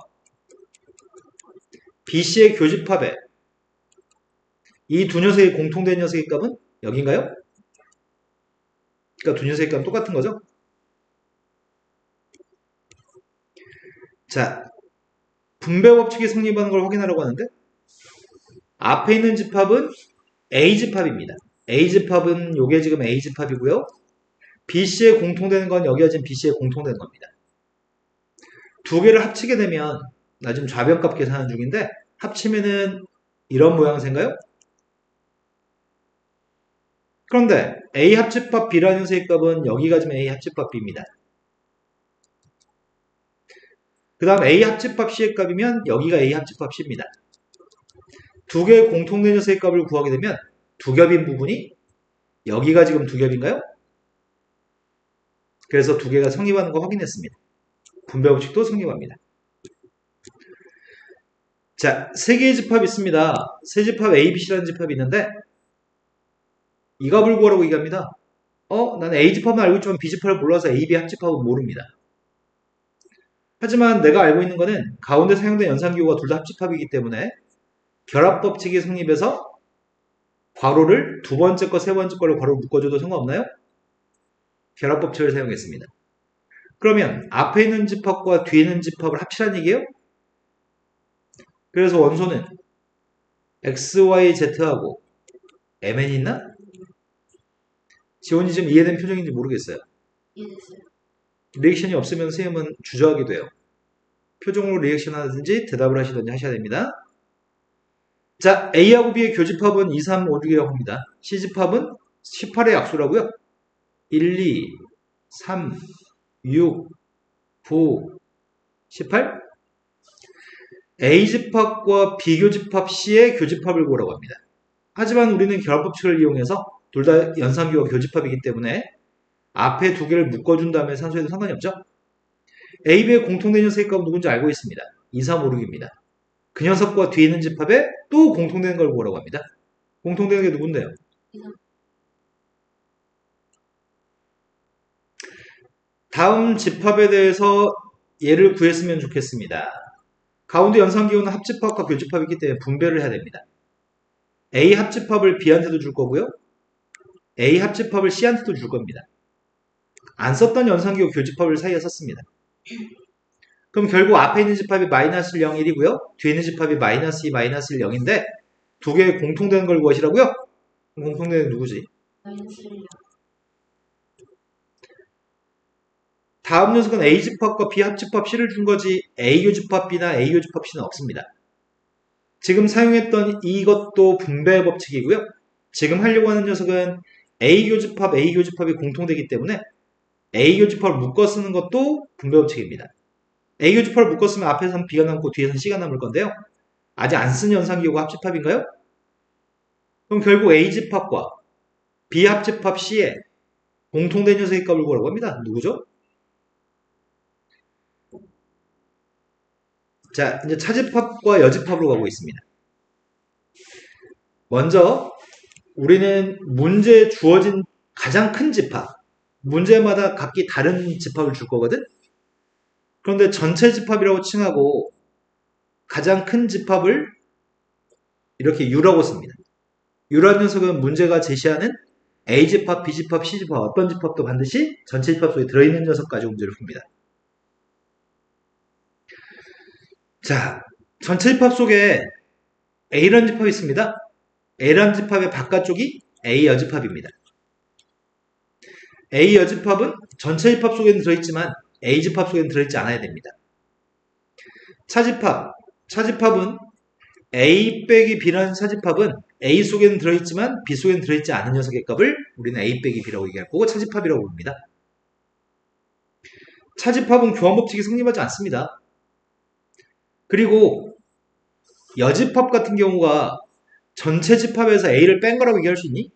BC의 교집합에 이 두 녀석의 공통된 녀석의 값은 여긴가요? 그러니까 두 녀석의 값은 똑같은 거죠? 자, 분배 법칙이 성립하는 걸 확인하려고 하는데 앞에 있는 집합은 A집합입니다. A집합은 요게 지금 A집합이고요. BC에 공통되는 건 여기가 지금 BC에 공통되는 겁니다. 두 개를 합치게 되면 나 지금 좌변값 계산하는 중인데 합치면은 이런 모양새인가요? 그런데 A 합집합 B라는 녀석의 값은 여기가 지금 A 합집합 B입니다. 그 다음 A 합집합 C의 값이면 여기가 A 합집합 C입니다. 두 개의 공통된 녀석의 값을 구하게 되면 두 겹인 부분이 여기가 지금 두 겹인가요? 그래서 두 개가 성립하는 거 확인했습니다. 분배 법칙도 성립합니다. 자, 세 개의 집합이 있습니다. 세 집합 A, B, C라는 집합이 있는데 이 값을 구하라고 얘기합니다. 나는 A집합은 알고 있지만 B집합을 몰라서 A, B 합집합은 모릅니다. 하지만 내가 알고 있는 거는 가운데 사용된 연산기호가 둘 다 합집합이기 때문에 결합법칙이 성립해서 괄호를 두 번째 거, 세 번째 거를 괄호를 묶어줘도 상관없나요? 결합법칙을 사용했습니다. 그러면 앞에 있는 집합과 뒤에 있는 집합을 합치라는 얘기예요? 그래서 원소는 x, y, z하고 mn 있나? 지원이 좀 이해된 표정인지 모르겠어요.
이해됐어요.
리액션이 없으면 선생님은 주저하게 돼요. 표정으로 리액션 하든지 대답을 하시든지 하셔야 됩니다. 자, A하고 B의 교집합은 2, 3, 5, 6이라고 합니다. C집합은 18의 약수라고요. 1, 2, 3, 6, 9, 18. A집합과 B교집합 C의 교집합을 구하라고 합니다. 하지만 우리는 결합법칙을 이용해서 둘 다 연산교와 교집합이기 때문에 앞에 두 개를 묶어준 다음에 산수해도 상관이 없죠. A, B의 공통된 녀석의 값은 누군지 알고 있습니다. 2, 3, 5, 6입니다. 그 녀석과 뒤에 있는 집합에 또 공통되는 걸 구하라고 합니다. 공통되는 게 누군데요? 다음 집합에 대해서 얘를 구했으면 좋겠습니다. 가운데 연산기호는 합집합과 교집합이기 때문에 분배를 해야 됩니다. A 합집합을 B한테도 줄 거고요. A 합집합을 C한테도 줄 겁니다. 안 썼던 연산기호 교집합을 사이에 썼습니다. 그럼 결국 앞에 있는 집합이 마이너스 0, 1이고요. 뒤에 있는 집합이 마이너스 2, 마이너스 1, 0인데 두 개의 공통되는 걸 구하시라고요? 공통되는 게 누구지?
마이너스 1.
다음 녀석은 A집합과 B합집합 C를 준 거지 A교집합 B나 A교집합 C는 없습니다. 지금 사용했던 이것도 분배 법칙이고요. 지금 하려고 하는 녀석은 A교집합, A교집합이 공통되기 때문에 A교집합을 묶어 쓰는 것도 분배 법칙입니다. A교집합을 묶어 쓰면 앞에서는 B가 남고 뒤에서는 C가 남을 건데요. 아직 안 쓴 연산기호가 합집합인가요? 그럼 결국 A집합과 B합집합 C의 공통된 녀석의 값을 구하라고 합니다. 누구죠? 자, 이제 차집합과 여집합으로 가고 있습니다. 먼저 우리는 문제에 주어진 가장 큰 집합, 문제마다 각기 다른 집합을 줄 거거든? 그런데 전체 집합이라고 칭하고 가장 큰 집합을 이렇게 U라고 씁니다. U라는 녀석은 문제가 제시하는 A집합, B집합, C집합 어떤 집합도 반드시 전체 집합 속에 들어있는 녀석 가지고 문제를 풉니다. 자, 전체 집합 속에 A라는 집합이 있습니다. A라는 집합의 바깥쪽이 A 여집합입니다. A 여집합은 전체 집합 속에는 들어있지만 A 집합 속에는 들어있지 않아야 됩니다. 차집합은 A 빼기 B라는 차집합은 A 속에는 들어있지만 B 속에는 들어있지 않은 녀석의 값을 우리는 A 빼기 B라고 얘기할 거고 차집합이라고 부릅니다. 차집합은 교환법칙이 성립하지 않습니다. 그리고 여집합 같은 경우가 전체 집합에서 A를 뺀 거라고 얘기할 수 있니?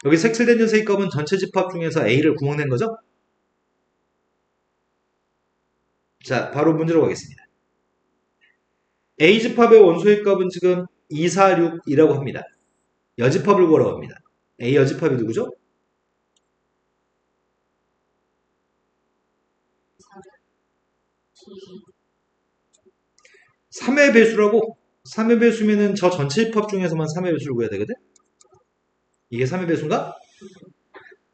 여기 색칠된 녀석의 값은 전체 집합 중에서 A를 구멍낸 거죠? 자, 바로 문제로 가겠습니다. A집합의 원소의 값은 지금 2, 4, 6이라고 합니다. 여집합을 구하라고 합니다. A 여집합이 누구죠? 3의 배수라고? 3의 배수면은 저 전체 집합 중에서만 3의 배수를 구해야 되거든? 이게 3의 배수인가?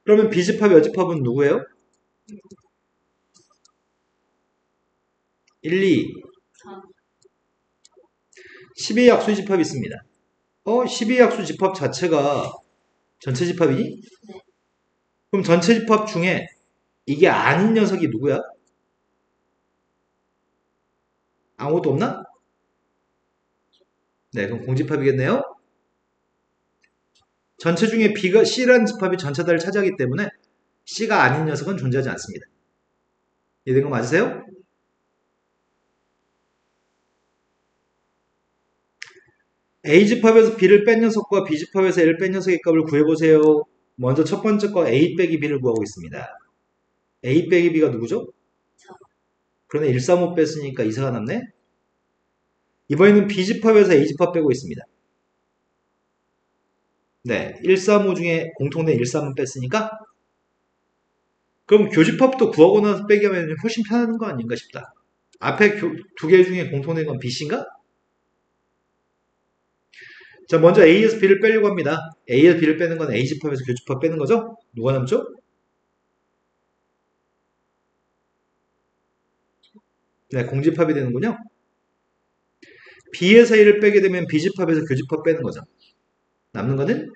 그러면 B집합, 여집합은 누구예요? 1, 2, 12의 약수 집합이 있습니다. 12의 약수 집합 자체가 전체 집합이니?
네.
그럼 전체 집합 중에 이게 아닌 녀석이 누구야? 아무것도 없나? 네, 그럼 공집합이겠네요. 전체 중에 B가 C라는 집합이 전체다를 차지하기 때문에 C가 아닌 녀석은 존재하지 않습니다. 이해된 거 맞으세요? A집합에서 B를 뺀 녀석과 B집합에서 L을 뺀 녀석의 값을 구해보세요. 먼저 첫 번째 거 A 빼기 B를 구하고 있습니다. A 빼기 B가 누구죠? 그러네 1, 3, 5 뺐으니까 2사가 남네. 이번에는 B집합에서 A집합 빼고 있습니다. 네, 1, 3, 5 중에 공통된 1, 3은 뺐으니까 그럼 교집합도 구하고 나서 빼기 하면 훨씬 편한 거 아닌가 싶다. 앞에 두 개 중에 공통된 건 BC인가? 자, 먼저 A에서 B를 빼려고 합니다. A에서 B를 빼는 건 A집합에서 교집합 빼는 거죠? 누가 남죠? 네, 공집합이 되는군요. B에서 A를 빼게 되면 B집합에서 교집합 빼는 거죠. 남는 거는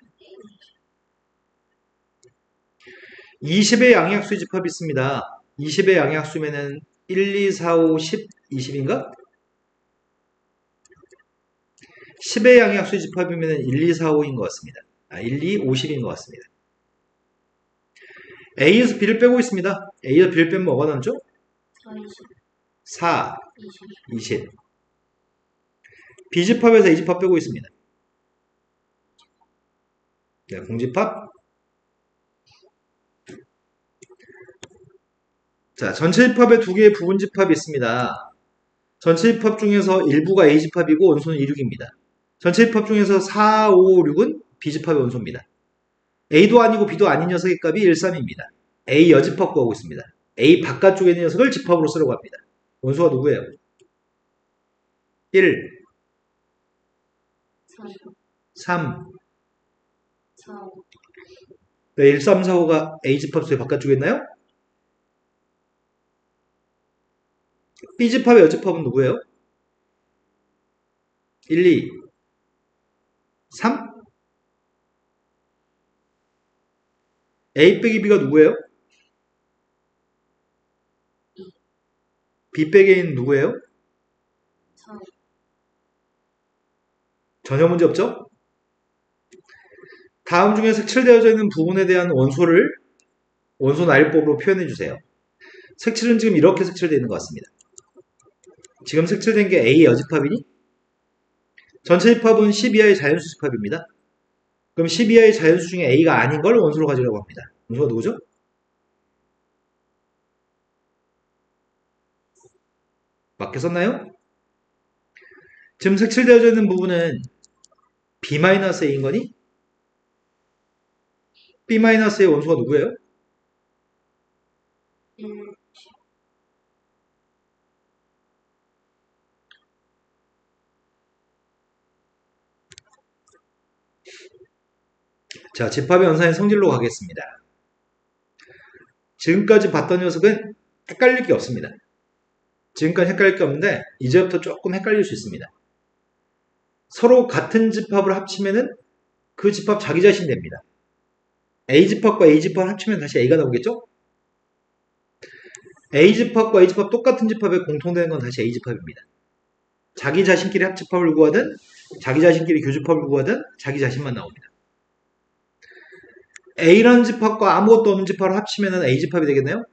20의 양의학수의 집합이 있습니다. 20의 양의학수면은 1, 2, 4, 5, 10, 20인가? 10의 양의학수의 집합이면은 1, 2, 4, 5인 것 같습니다. 1, 2, 50인 것 같습니다. A에서 B를 빼고 있습니다. A에서 B를 빼면 뭐가 남죠?
4, 20,
4,
20.
20. B집합에서 A집합 빼고 있습니다. 네, 공집합. 자, 전체 집합에 두 개의 부분 집합이 있습니다. 전체 집합 중에서 일부가 A집합이고 원소는 2, 6입니다. 전체 집합 중에서 4, 5, 6은 B집합의 원소입니다. A도 아니고 B도 아닌 녀석의 값이 1, 3입니다. A 여집합 구하고 있습니다. A 바깥쪽에 있는 녀석을 집합으로 쓰려고 합니다. 원소가 누구예요? 1,
4,
3.
4, 5,
네, 1, 3, 4, 5가 A집합수의 바깥쪽에 있나요? B집합의 여집합은 누구예요? 1, 2, 3? A 빼기 B가 누구예요? B 빼기 A는 누구예요?
4, 5.
전혀 문제 없죠? 다음 중에 색칠되어져 있는 부분에 대한 원소를 원소 나열법으로 표현해 주세요. 색칠은 지금 이렇게 색칠되어 있는 것 같습니다. 지금 색칠된 게 A 여집합이니? 전체 집합은 10 이하의 자연수 집합입니다. 그럼 10 이하의 자연수 중에 A가 아닌 걸 원소로 가지려고 합니다. 원소가 누구죠? 맞게 썼나요? 지금 색칠되어져 있는 부분은 B-A인 거니? B-A의 원소가 누구예요?
1,
자, 집합의 연산의 성질로 가겠습니다. 지금까지 봤던 녀석은 헷갈릴 게 없습니다. 지금까지 헷갈릴 게 없는데 이제부터 조금 헷갈릴 수 있습니다. 서로 같은 집합을 합치면은 그 집합 자기 자신 됩니다. A집합과 A집합을 합치면 다시 A가 나오겠죠? A집합과 A집합 똑같은 집합에 공통되는 건 다시 A집합입니다. 자기 자신끼리 합집합을 구하든 자기 자신끼리 교집합을 구하든 자기 자신만 나옵니다. A라는 집합과 아무것도 없는 집합을 합치면 A집합이 되겠네요?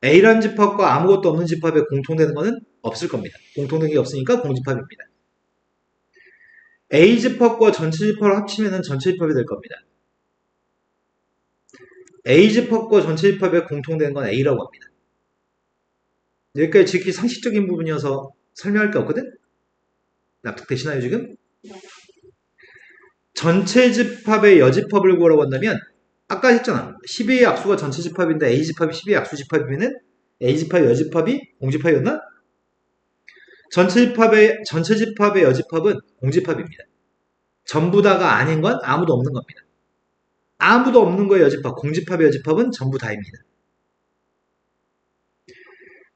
A라는 집합과 아무것도 없는 집합에 공통되는 것은 없을 겁니다. 공통된 게 없으니까 공집합입니다. A집합과 전체 집합을 합치면 전체 집합이 될 겁니다. A집합과 전체 집합에 공통되는 건 A라고 합니다. 여기까지 지극히 상식적인 부분이어서 설명할 게 없거든? 납득되시나요, 지금?
네.
전체 집합의 여집합을 구하라고 한다면 아까 했잖아. 12의 약수가 전체 집합인데 A집합이 12의 약수 집합이면은 A집합의 여집합이 공집합이었나? 전체 집합의 여집합은 공집합입니다. 전부 다가 아닌 건 아무도 없는 겁니다. 아무도 없는 거의 여집합, 공집합의 여집합은 전부 다입니다.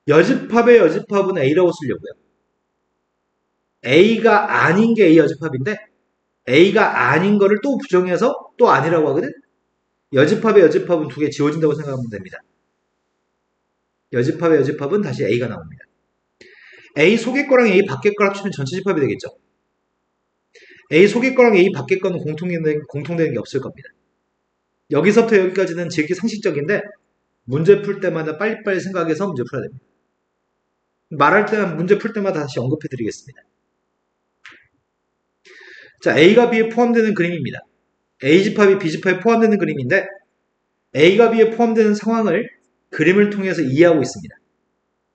여집합의 여집합은 A라고 쓰려고요. A가 아닌 게 A 여집합인데 A가 아닌 거를 또 부정해서 또 아니라고 하거든? 여집합의 여집합은 두 개 지워진다고 생각하면 됩니다. 여집합의 여집합은 다시 A가 나옵니다. A 속의 거랑 A 밖의 거를 합치면 전체 집합이 되겠죠. A 속의 거랑 A 밖의 거는 공통되는 게 없을 겁니다. 여기서부터 여기까지는 지극히 상식적인데 문제 풀 때마다 빨리빨리 생각해서 문제 풀어야 됩니다. 말할 때는 문제 풀 때마다 다시 언급해 드리겠습니다. 자, A가 B에 포함되는 그림입니다. A집합이 B집합에 포함되는 그림인데 A가 B에 포함되는 상황을 그림을 통해서 이해하고 있습니다.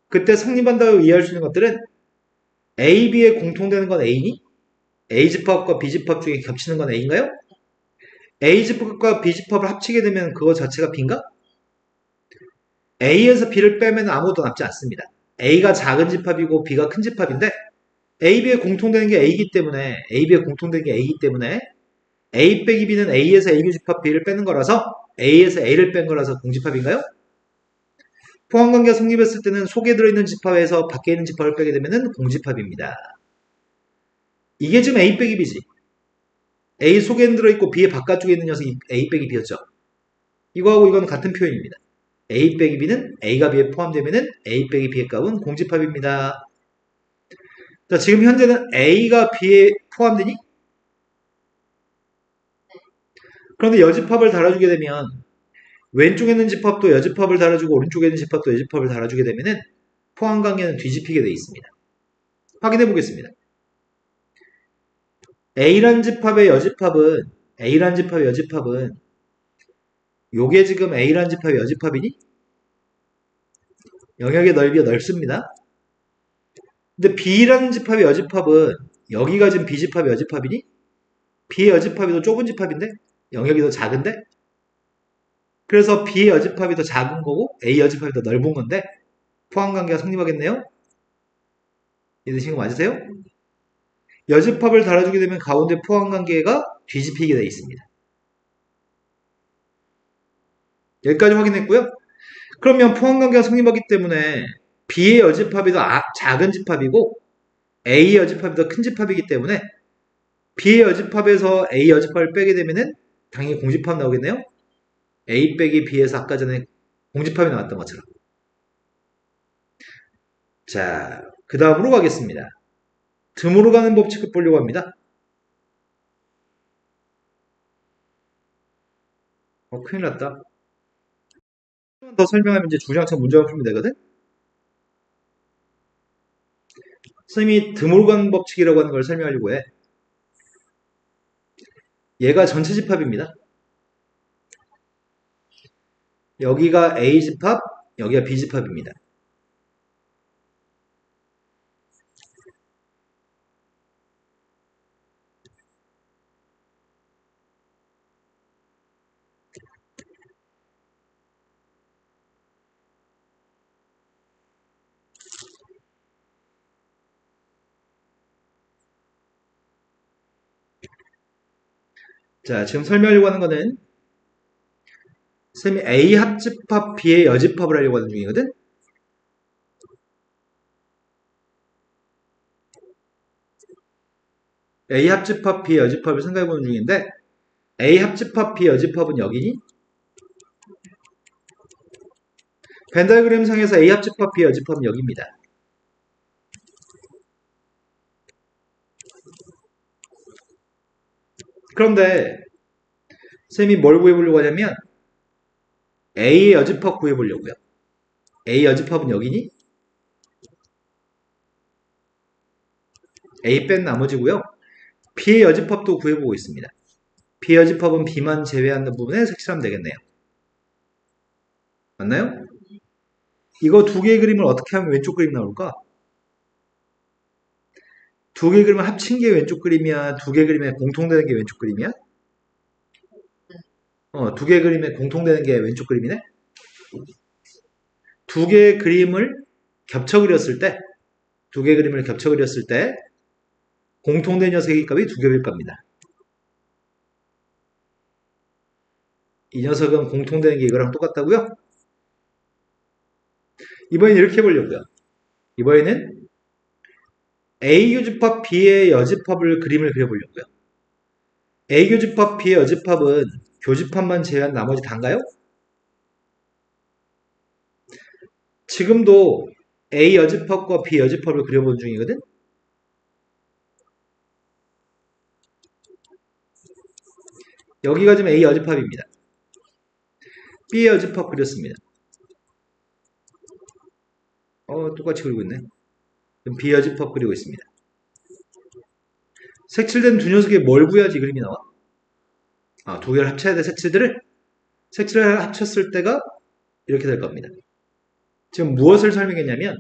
그때 성립한다고 이해할 수 있는 것들은 A, B에 공통되는 건 A니? A집합과 B집합 중에 겹치는 건 A인가요? A집합과 B집합을 합치게 되면 그거 자체가 B인가? A에서 B를 빼면 아무것도 남지 않습니다. A가 작은 집합이고 B가 큰 집합인데 A, B에 공통되는 게 A이기 때문에 A, B에 공통되는 게 A이기 때문에 A 빼기 B는 A에서 A 교집합 B를 빼는 거라서 A에서 A를 뺀 거라서 공집합인가요? 포함관계가 성립했을 때는 속에 들어있는 집합에서 밖에 있는 집합을 빼게 되면 공집합입니다. 이게 지금 A 빼기 B지. A 속에는 들어있고 B의 바깥쪽에 있는 녀석이 A 빼기 B였죠. 이거하고 이건 같은 표현입니다. A 빼기 B는 A가 B에 포함되면은 A 빼기 B의 값은 공집합입니다. 자, 지금 현재는 A가 B에 포함되니? 그런데 여집합을 달아주게 되면 왼쪽에 있는 집합도 여집합을 달아주고 오른쪽에 있는 집합도 여집합을 달아주게 되면은 포함관계는 뒤집히게 되어 있습니다. 확인해 보겠습니다. A란 집합의 여집합은 요게 지금 A란 집합의 여집합이니? 영역의 넓이가 넓습니다. 근데 B라는 집합의 여집합은 여기가 지금 B집합의 여집합이니? B의 여집합이 더 좁은 집합인데? 영역이 더 작은데? 그래서 B의 여집합이 더 작은 거고 A 여집합이 더 넓은 건데 포함관계가 성립하겠네요? 이해되신 거 맞으세요? 여집합을 달아주게 되면 가운데 포함관계가 뒤집히게 되어 있습니다. 여기까지 확인했고요. 그러면 포함관계가 성립하기 때문에 B의 여집합이 더 작은 집합이고 A의 여집합이 더 큰 집합이기 때문에 B의 여집합에서 A 여집합을 빼게 되면은 당연히 공집합 나오겠네요. A 빼기 B에서 아까 전에 공집합이 나왔던 것처럼. 자, 그 다음으로 가겠습니다. 듬으로 가는 법칙을 보려고 합니다. 큰일 났다. 더 설명하면 이제 주장창 문제가 풀면 되거든? 선생님이 듬으로 가는 법칙이라고 하는 걸 설명하려고 해. 얘가 전체 집합입니다. 여기가 A집합, 여기가 B집합입니다. 자, 지금 설명하려고 하는 거는 쌤이 A 합집합 B의 여집합을 하려고 하는 중이거든? A 합집합 B의 여집합을 생각해보는 중인데 A 합집합 B의 여집합은 여기니? 벤다이그램 상에서 A 합집합 B의 여집합은 여기입니다. 그런데 쌤이 뭘 구해보려고 하냐면 A의 여집합 구해보려고요. A 여집합은 여기니? A 뺀 나머지고요. B의 여집합도 구해보고 있습니다. B의 여집합은 B만 제외하는 부분에 색칠하면 되겠네요. 맞나요? 이거 두 개의 그림을 어떻게 하면 왼쪽 그림 나올까? 두 개의 그림을 합친 게 왼쪽 그림이야? 두 개의 그림에 공통되는 게 왼쪽 그림이야? 두 개의 그림에 공통되는 게 왼쪽 그림이네? 두 개의 그림을 겹쳐 그렸을 때, 공통된 녀석의 값이 두 겹일 겁니다. 이 녀석은 공통되는 게 이거랑 똑같다고요? 이번엔 이렇게 해보려고요. 이번에는 A 교집합 B의 여집합을 그림을 그려보려고요. A 교집합 B의 여집합은 교집합만 제외한 나머지 다인가요? 지금도 A 여집합과 B 여집합을 그려보는 중이거든? 여기가 지금 A 여집합입니다. B 여집합 그렸습니다. 똑같이 그리고 있네. 그럼 B 여집합 그리고 있습니다. 색칠된 두 녀석에 뭘 구해야지 그림이 나와? 두 개를 합쳐야 돼, 색칠들을. 색칠을 합쳤을 때가 이렇게 될 겁니다. 지금 무엇을 설명했냐면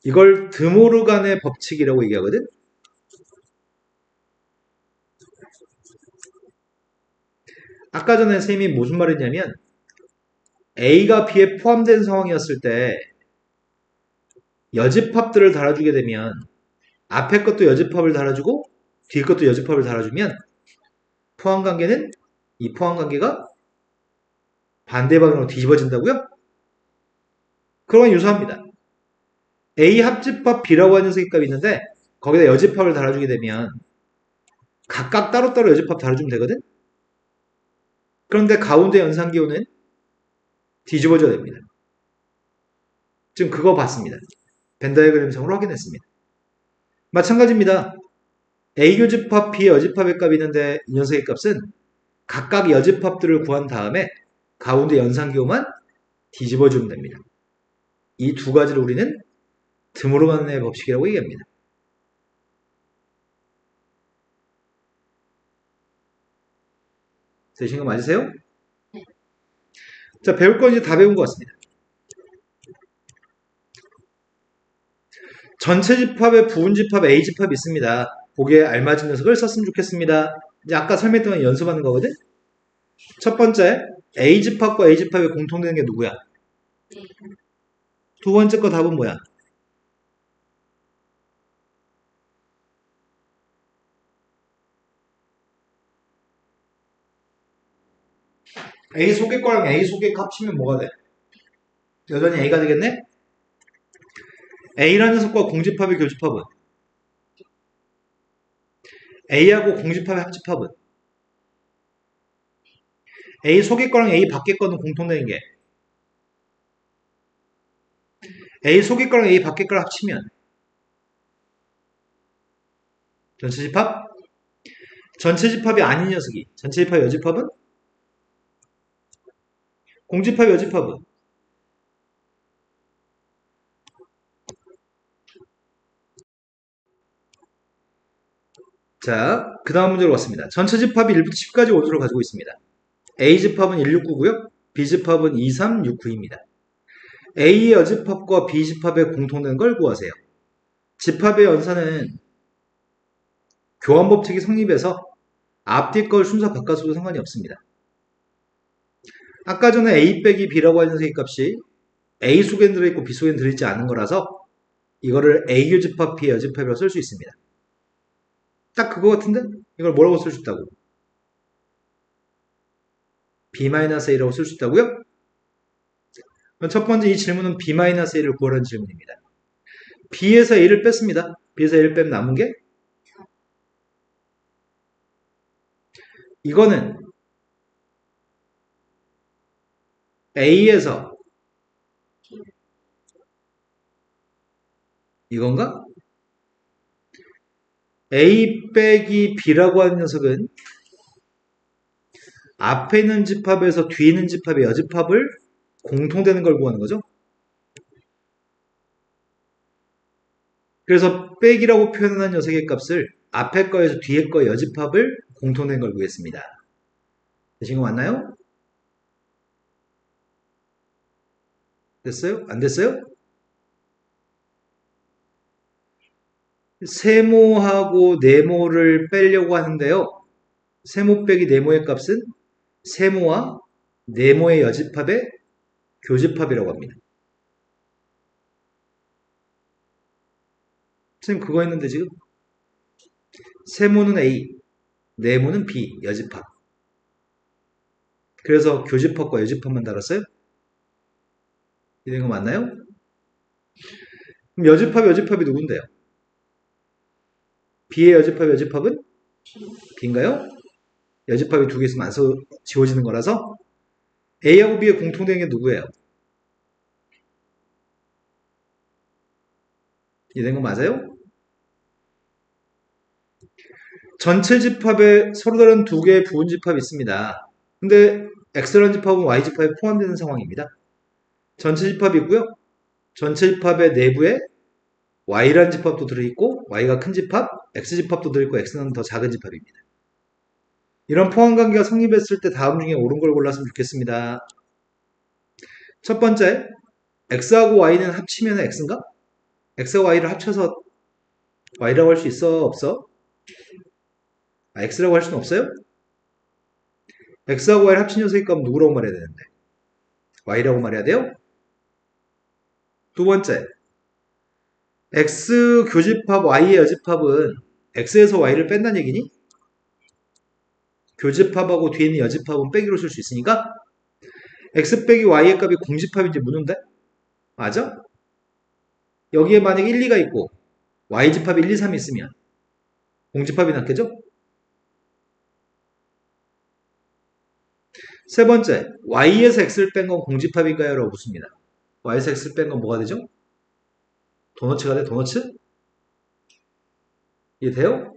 이걸 드모르간의 법칙이라고 얘기하거든? 아까 전에 선생님이 무슨 말 했냐면 A가 B에 포함된 상황이었을 때 여집합들을 달아주게 되면 앞에 것도 여집합을 달아주고 뒤에 것도 여집합을 달아주면 포함관계는 이 포함관계가 반대 방향으로 뒤집어진다고요? 그거랑 유사합니다. A 합집합 B라고 하는 녀석의 값이 있는데 거기다 여집합을 달아주게 되면 각각 따로따로 여집합 달아주면 되거든? 그런데 가운데 연산기호는 뒤집어져야 됩니다. 지금 그거 봤습니다. 벤 다이어그램상으로 확인했습니다. 마찬가지입니다. A 교집합, B 여집합의 값이 있는데 이 녀석의 값은 각각 여집합들을 구한 다음에 가운데 연산기호만 뒤집어주면 됩니다. 이 두 가지를 우리는 드모르간의 법칙이라고 얘기합니다. 되신 거 맞으세요? 자, 배울 건 이제 다 배운 것 같습니다. 전체 집합에 부분 집합 A 집합이 있습니다. 보기에 알맞은 녀석을 썼으면 좋겠습니다. 이제 아까 설명했던 연습하는 거거든? 첫 번째, A 집합과 A 집합에 공통되는 게 누구야? 두 번째 거 답은 뭐야? A 소개과랑 A 소개과 합치면 뭐가 돼? 여전히 A가 되겠네? A라는 녀석과 공집합의 교집합은? A하고 공집합의 합집합은? A 소개과랑 A 밖의 거는 공통되는 게 A 소개과랑 A 밖의 거를 합치면 전체 집합? 전체 집합이 아닌 녀석이 전체 집합 여집합은? 공집합 여집합은? 자, 그 다음 문제로 왔습니다. 전체 집합이 1부터 10까지 원소를 가지고 있습니다. A 집합은 169고요. B 집합은 2369입니다. A의 여집합과 B 집합의 공통된 걸 구하세요. 집합의 연산은 교환법칙이 성립해서 앞뒤 걸 순서 바꿔서도 상관이 없습니다. 아까 전에 A 빼기 B라고 하는 녀석의 값이 A 속엔 들어있고 B 속엔 들어있지 않은 거라서 이거를 A 교집합, B 여집합이라고 쓸 수 있습니다. 딱 그거 같은데? 이걸 뭐라고 쓸 수 있다고? B-A라고 쓸 수 있다고요? 첫 번째 이 질문은 B-A를 구하라는 질문입니다. B에서 A를 뺐습니다. B에서 A를 빼면 남은 게 이거는 A에서 이건가? A 빼기 B라고 하는 녀석은 앞에 있는 집합에서 뒤에 있는 집합의 여집합을 공통되는 걸 구하는 거죠. 그래서 빼기라고 표현한 녀석의 값을 앞에 거에서 뒤에 거의 여집합을 공통된 걸 구했습니다. 되신 거 맞나요? 됐어요? 안 됐어요? 세모하고 네모를 빼려고 하는데요. 세모 빼기 네모의 값은 세모와 네모의 여집합의 교집합이라고 합니다. 선생님 그거 했는데 지금 세모는 A, 네모는 B, 여집합. 그래서 교집합과 여집합만 달았어요? 이런 거 맞나요? 그럼 여집합이 누군데요? B의 여집합은 B인가요? 여집합이 두 개 있으면 안 지워지는 거라서 A하고 B의 공통된 게 누구예요? 이해된 거 맞아요? 전체 집합에 서로 다른 두 개의 부분 집합이 있습니다. 근데 X라는 집합은 Y 집합에 포함되는 상황입니다. 전체 집합이 있고요. 전체 집합의 내부에 Y라는 집합도 들어있고 Y가 큰 집합, X 집합도 들어있고 X는 더 작은 집합입니다. 이런 포함관계가 성립했을 때 다음 중에 옳은 걸 골랐으면 좋겠습니다. 첫 번째, X하고 Y는 합치면 X인가? X와 Y를 합쳐서 Y라고 할 수 있어? 없어? X라고 할 수는 없어요? X하고 Y를 합친 녀석의 값은 누구라고 말해야 되는데? Y라고 말해야 돼요? 두 번째, X 교집합 Y의 여집합은 X에서 Y를 뺀다는 얘기니? 교집합하고 뒤에 있는 여집합은 빼기로 쓸 수 있으니까 X 빼기 Y의 값이 공집합인지 묻는데? 맞아? 여기에 만약 1, 2가 있고 Y집합이 1, 2, 3이 있으면 공집합이 낫겠죠? 세 번째, y에서 x를 뺀 건 공집합인가요? 라고 묻습니다. y에서 x를 뺀 건 뭐가 되죠? 도너츠가 돼, 도너츠? 이해돼요?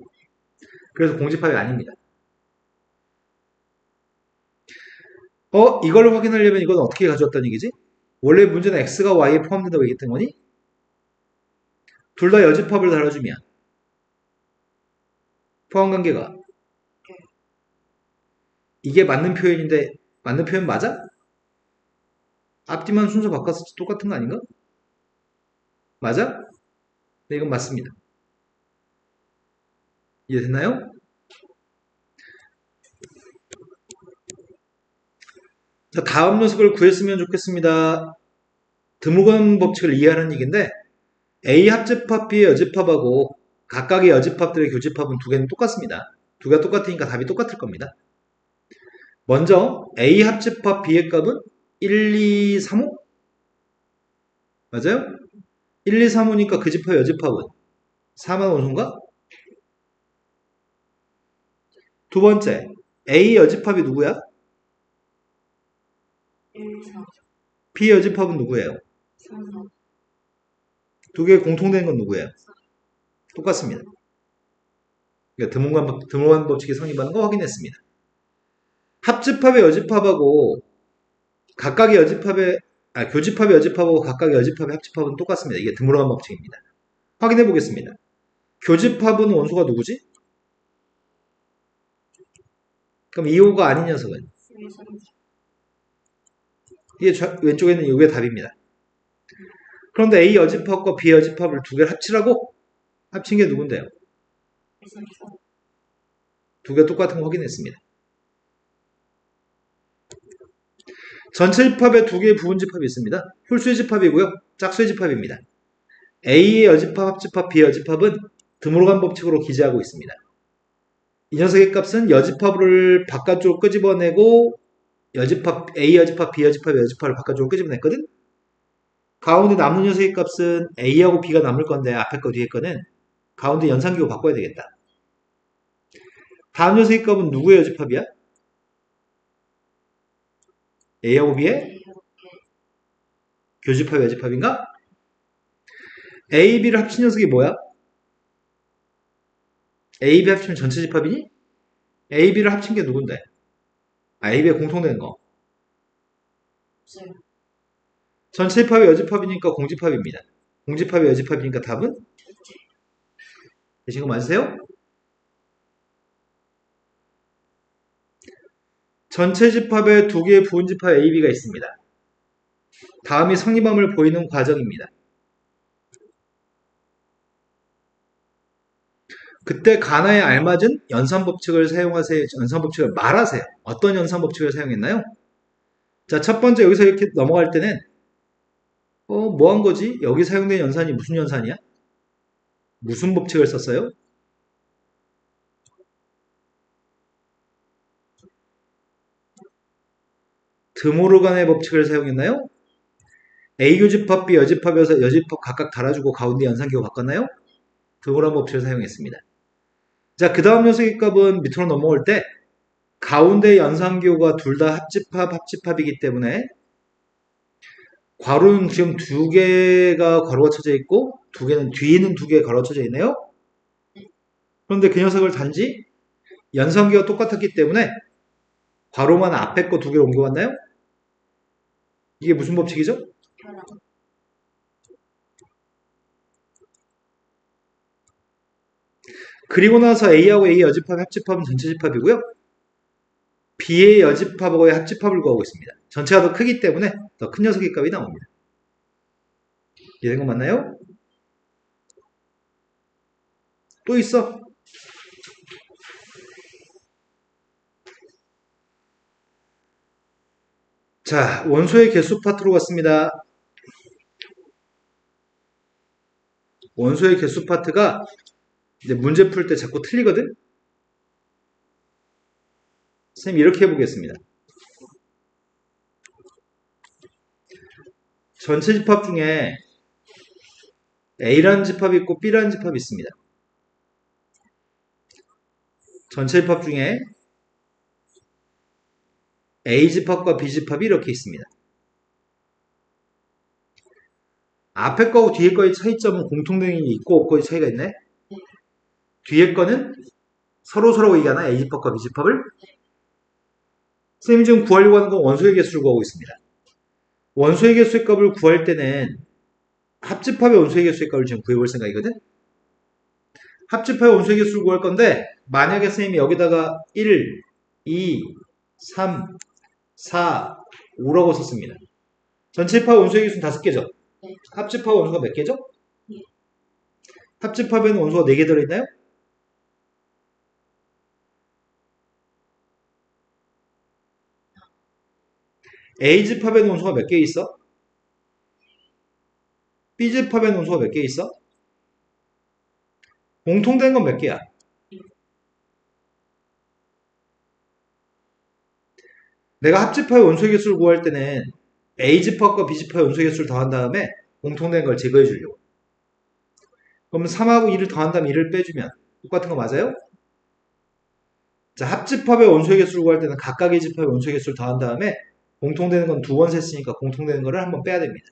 그래서 공집합이 아닙니다. 이걸 확인하려면 이건 어떻게 가져왔다는 얘기지? 원래 문제는 x가 y에 포함된다고 얘기했던 거니? 둘 다 여집합을 달아주면 포함관계가 이게 맞는 표현인데 맞는 표현 맞아? 앞뒤만 순서 바꿔서 똑같은 거 아닌가? 맞아? 네, 이건 맞습니다. 이해됐나요? 자, 다음 녀석을 구했으면 좋겠습니다. 드무건 법칙을 이해하는 얘기인데 A 합집합, B의 여집합하고 각각의 여집합들의 교집합은 두 개는 똑같습니다. 두 개가 똑같으니까 답이 똑같을 겁니다. 먼저 A 합집합 B의 값은 1, 2, 3호? 맞아요? 1, 2, 3호니까 그 집합 여집합은 4만 원소인가? 두 번째 A 여집합이 누구야?
1, 4,
B 여집합은 누구예요?
3, 4,
두 개 공통된 건 누구예요? 똑같습니다. 그러니까 드무건 법칙이 성립하는 거 확인했습니다. 합집합의 여집합하고 각각의 교집합의 여집합하고 각각의 여집합의 합집합은 똑같습니다. 이게 드무건 법칙입니다. 확인해 보겠습니다. 교집합은 원소가 누구지? 그럼 2호가 아닌 녀석은?
12, 3,
이게 왼쪽에 있는 이게 답입니다. 그런데 A 여집합과 B 여집합을 두 개를 합치라고? 합친 게 누군데요?
3, 4,
두 개 똑같은 거 확인했습니다. 전체 집합에 두 개의 부분 집합이 있습니다. 홀수의 집합이고요. 짝수의 집합입니다. A의 여집합, 합집합, B 여집합은 드무르간 법칙으로 기재하고 있습니다. 이 녀석의 값은 여집합을 바깥쪽으로 끄집어내고 여집합, A 여집합, B 여집합, 여집합을 바깥쪽으로 끄집어냈거든? 가운데 남는 녀석의 값은 A하고 B가 남을 건데 앞에 거 뒤에 거는 가운데 연산기호 바꿔야 되겠다. 다음 녀석의 값은 누구의 여집합이야? A하고 B의 교집합, 여집합인가? A, B를 합친 녀석이 뭐야? A, B 합치면 전체 집합이니? A, B를 합친 게 누군데? A, B에 공통된 거.
없어요.
전체 집합이 여집합이니까 공집합입니다. 공집합이 여집합이니까 답은? 되신 거 맞으세요? 전체 집합에 두 개의 부분 집합 A, B가 있습니다. 다음이 성립함을 보이는 과정입니다. 그때 가나에 알맞은 연산법칙을 사용하세요. 연산법칙을 말하세요. 어떤 연산법칙을 사용했나요? 자, 첫 번째 여기서 이렇게 넘어갈 때는 뭐 한 거지? 여기 사용된 연산이 무슨 연산이야? 무슨 법칙을 썼어요? 드모르간의 법칙을 사용했나요? A 교집합, B 여집합에서 여집합 각각 달아주고 가운데 연산기호 바꿨나요? 드모르간 법칙을 사용했습니다. 자, 그 다음 녀석의 값은 밑으로 넘어올 때 가운데 연산기호가 둘 다 합집합이기 때문에 괄호는 지금 두 개가 괄호가 쳐져 있고 두 개는 뒤에는 두 개 괄호 쳐져 있네요. 그런데 그 녀석을 단지 연산기호가 똑같았기 때문에 괄호만 앞에 거 두 개를 옮겨왔나요? 이게 무슨 법칙이죠?
변화.
그리고 나서 A하고 A 여집합, 합집합은 전체 집합이고요. B의 여집합하고의 합집합을 구하고 있습니다. 전체가 더 크기 때문에 더 큰 녀석의 값이 나옵니다. 이해된 거 맞나요? 또 있어. 자, 원소의 개수 파트로 갔습니다. 원소의 개수 파트가 이제 문제 풀 때 자꾸 틀리거든? 선생님 이렇게 해보겠습니다. 전체 집합 중에 A라는 집합이 있고 B라는 집합이 있습니다. 전체 집합 중에 A집합과 B집합이 이렇게 있습니다. 앞에 거하고 뒤에 거의 차이점은 공통점이 있고 없고의 차이가 있네. 뒤에 거는 서로 얘기하나 A집합과 B집합을? 선생님이 지금 구하려고 하는 건 원소의 개수를 구하고 있습니다. 원소의 개수의 값을 구할 때는 합집합의 원소의 개수의 값을 지금 구해볼 생각이거든. 합집합의 원소의 개수를 구할 건데 만약에 선생님이 여기다가 1, 2, 3, 4, 5라고 썼습니다. 전체 합 원소의 개수는 5개죠?
네.
합집합 원소가 몇 개죠?
네.
합집합에는 원소가 4개 들어있나요? A집합에는 원소가 몇 개 있어? B집합에는 원소가 몇 개 있어? 공통된 건 몇 개야? 내가 합집합의 원소의 개수를 구할 때는 A집합과 B집합의 원소의 개수를 더한 다음에 공통된 걸 제거해 주려고. 그럼 3하고 2를 더한 다음에 1을 빼주면 똑같은 거 맞아요? 자, 합집합의 원소의 개수를 구할 때는 각각의 집합의 원소의 개수를 더한 다음에 공통되는 건 2번 셌으니까 공통되는 거를 한번 빼야 됩니다.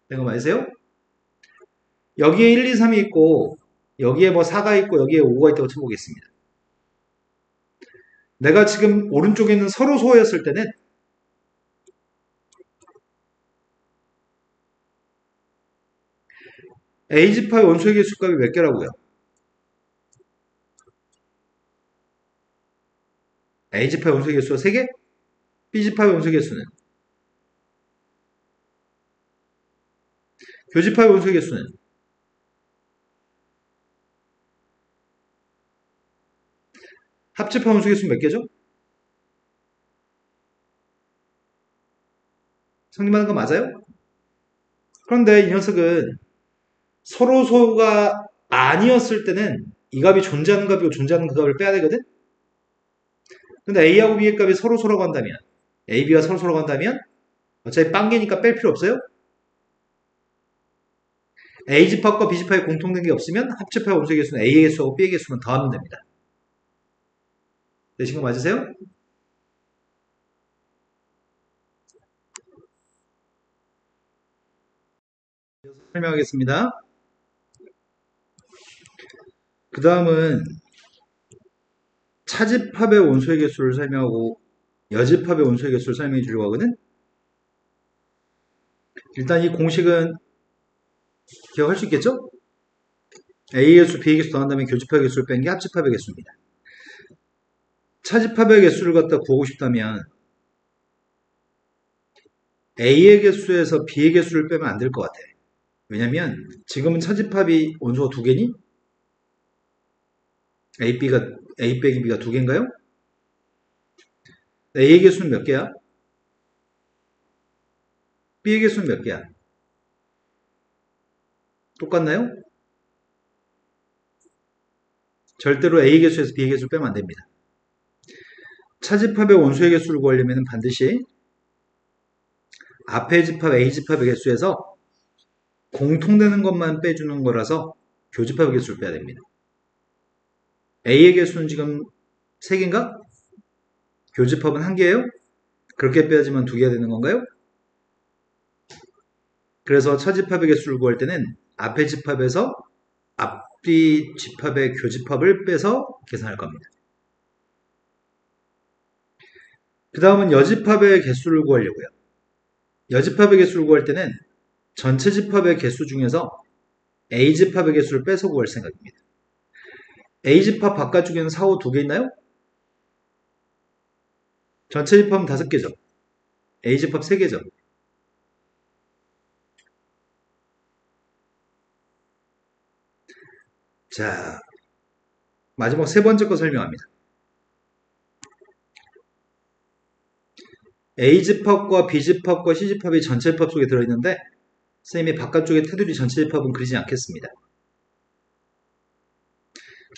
된 거 맞으세요? 여기에 1, 2, 3이 있고 여기에 뭐 4가 있고 여기에 5가 있다고 쳐보겠습니다. 내가 지금 오른쪽에 있는 서로 소였을 때는 A집합의 원소의 개수값이 몇 개라고요? A집합의 원소의 개수가 3개? B집합의 원소의 개수는? 교집합의 원소의 개수는? 합집합의 원소의 개수는 몇 개죠? 성립하는 거 맞아요? 그런데 이 녀석은 서로 소가 아니었을 때는 이 값이 존재하는 값이고 존재하는 그 값을 빼야 되거든? 근데 A하고 B의 값이 서로 소라고 한다면 A, B가 서로 소라고 한다면 어차피 빵개니까 뺄 필요 없어요? A집합과 B집합에 공통된 게 없으면 합집합의 원소의 개수는 A의 개수하고 B의 개수만 더하면 됩니다. 되신 거 맞으세요? 설명하겠습니다. 그 다음은 차집합의 원소의 개수를 설명하고 여집합의 원소의 개수를 설명해 주려고 하거든? 일단 이 공식은 기억할 수 있겠죠? A의 개수, B의 개수 더한 다음에 교집합의 개수를 뺀 게 합집합의 개수입니다. 차집합의 개수를 갖다 구하고 싶다면 A의 개수에서 B의 개수를 빼면 안 될 것 같아. 왜냐면 지금은 차집합이 원소가 2개니? A 빼기 B가 2개인가요? A의 개수는 몇 개야? B의 개수는 몇 개야? 똑같나요? 절대로 A의 개수에서 B의 개수를 빼면 안 됩니다. 차집합의 원소의 개수를 구하려면 반드시 앞의 집합 A집합의 개수에서 공통되는 것만 빼주는 거라서 교집합의 개수를 빼야 됩니다. A의 개수는 지금 3개인가? 교집합은 1개예요? 그렇게 빼야지만 2개가 되는 건가요? 그래서 차집합의 개수를 구할 때는 앞의 집합에서 앞뒤 집합의 교집합을 빼서 계산할 겁니다. 그 다음은 여집합의 개수를 구하려고요. 여집합의 개수를 구할 때는 전체 집합의 개수 중에서 A집합의 개수를 빼서 구할 생각입니다. A집합 바깥쪽에는 4, 5 2개 있나요? 전체 집합은 5개죠. A집합 3개죠. 자, 마지막 3번째 거 설명합니다. A집합과 B집합과 C집합이 전체 집합 속에 들어있는데 선생님이 바깥쪽에 테두리 전체 집합은 그리지 않겠습니다.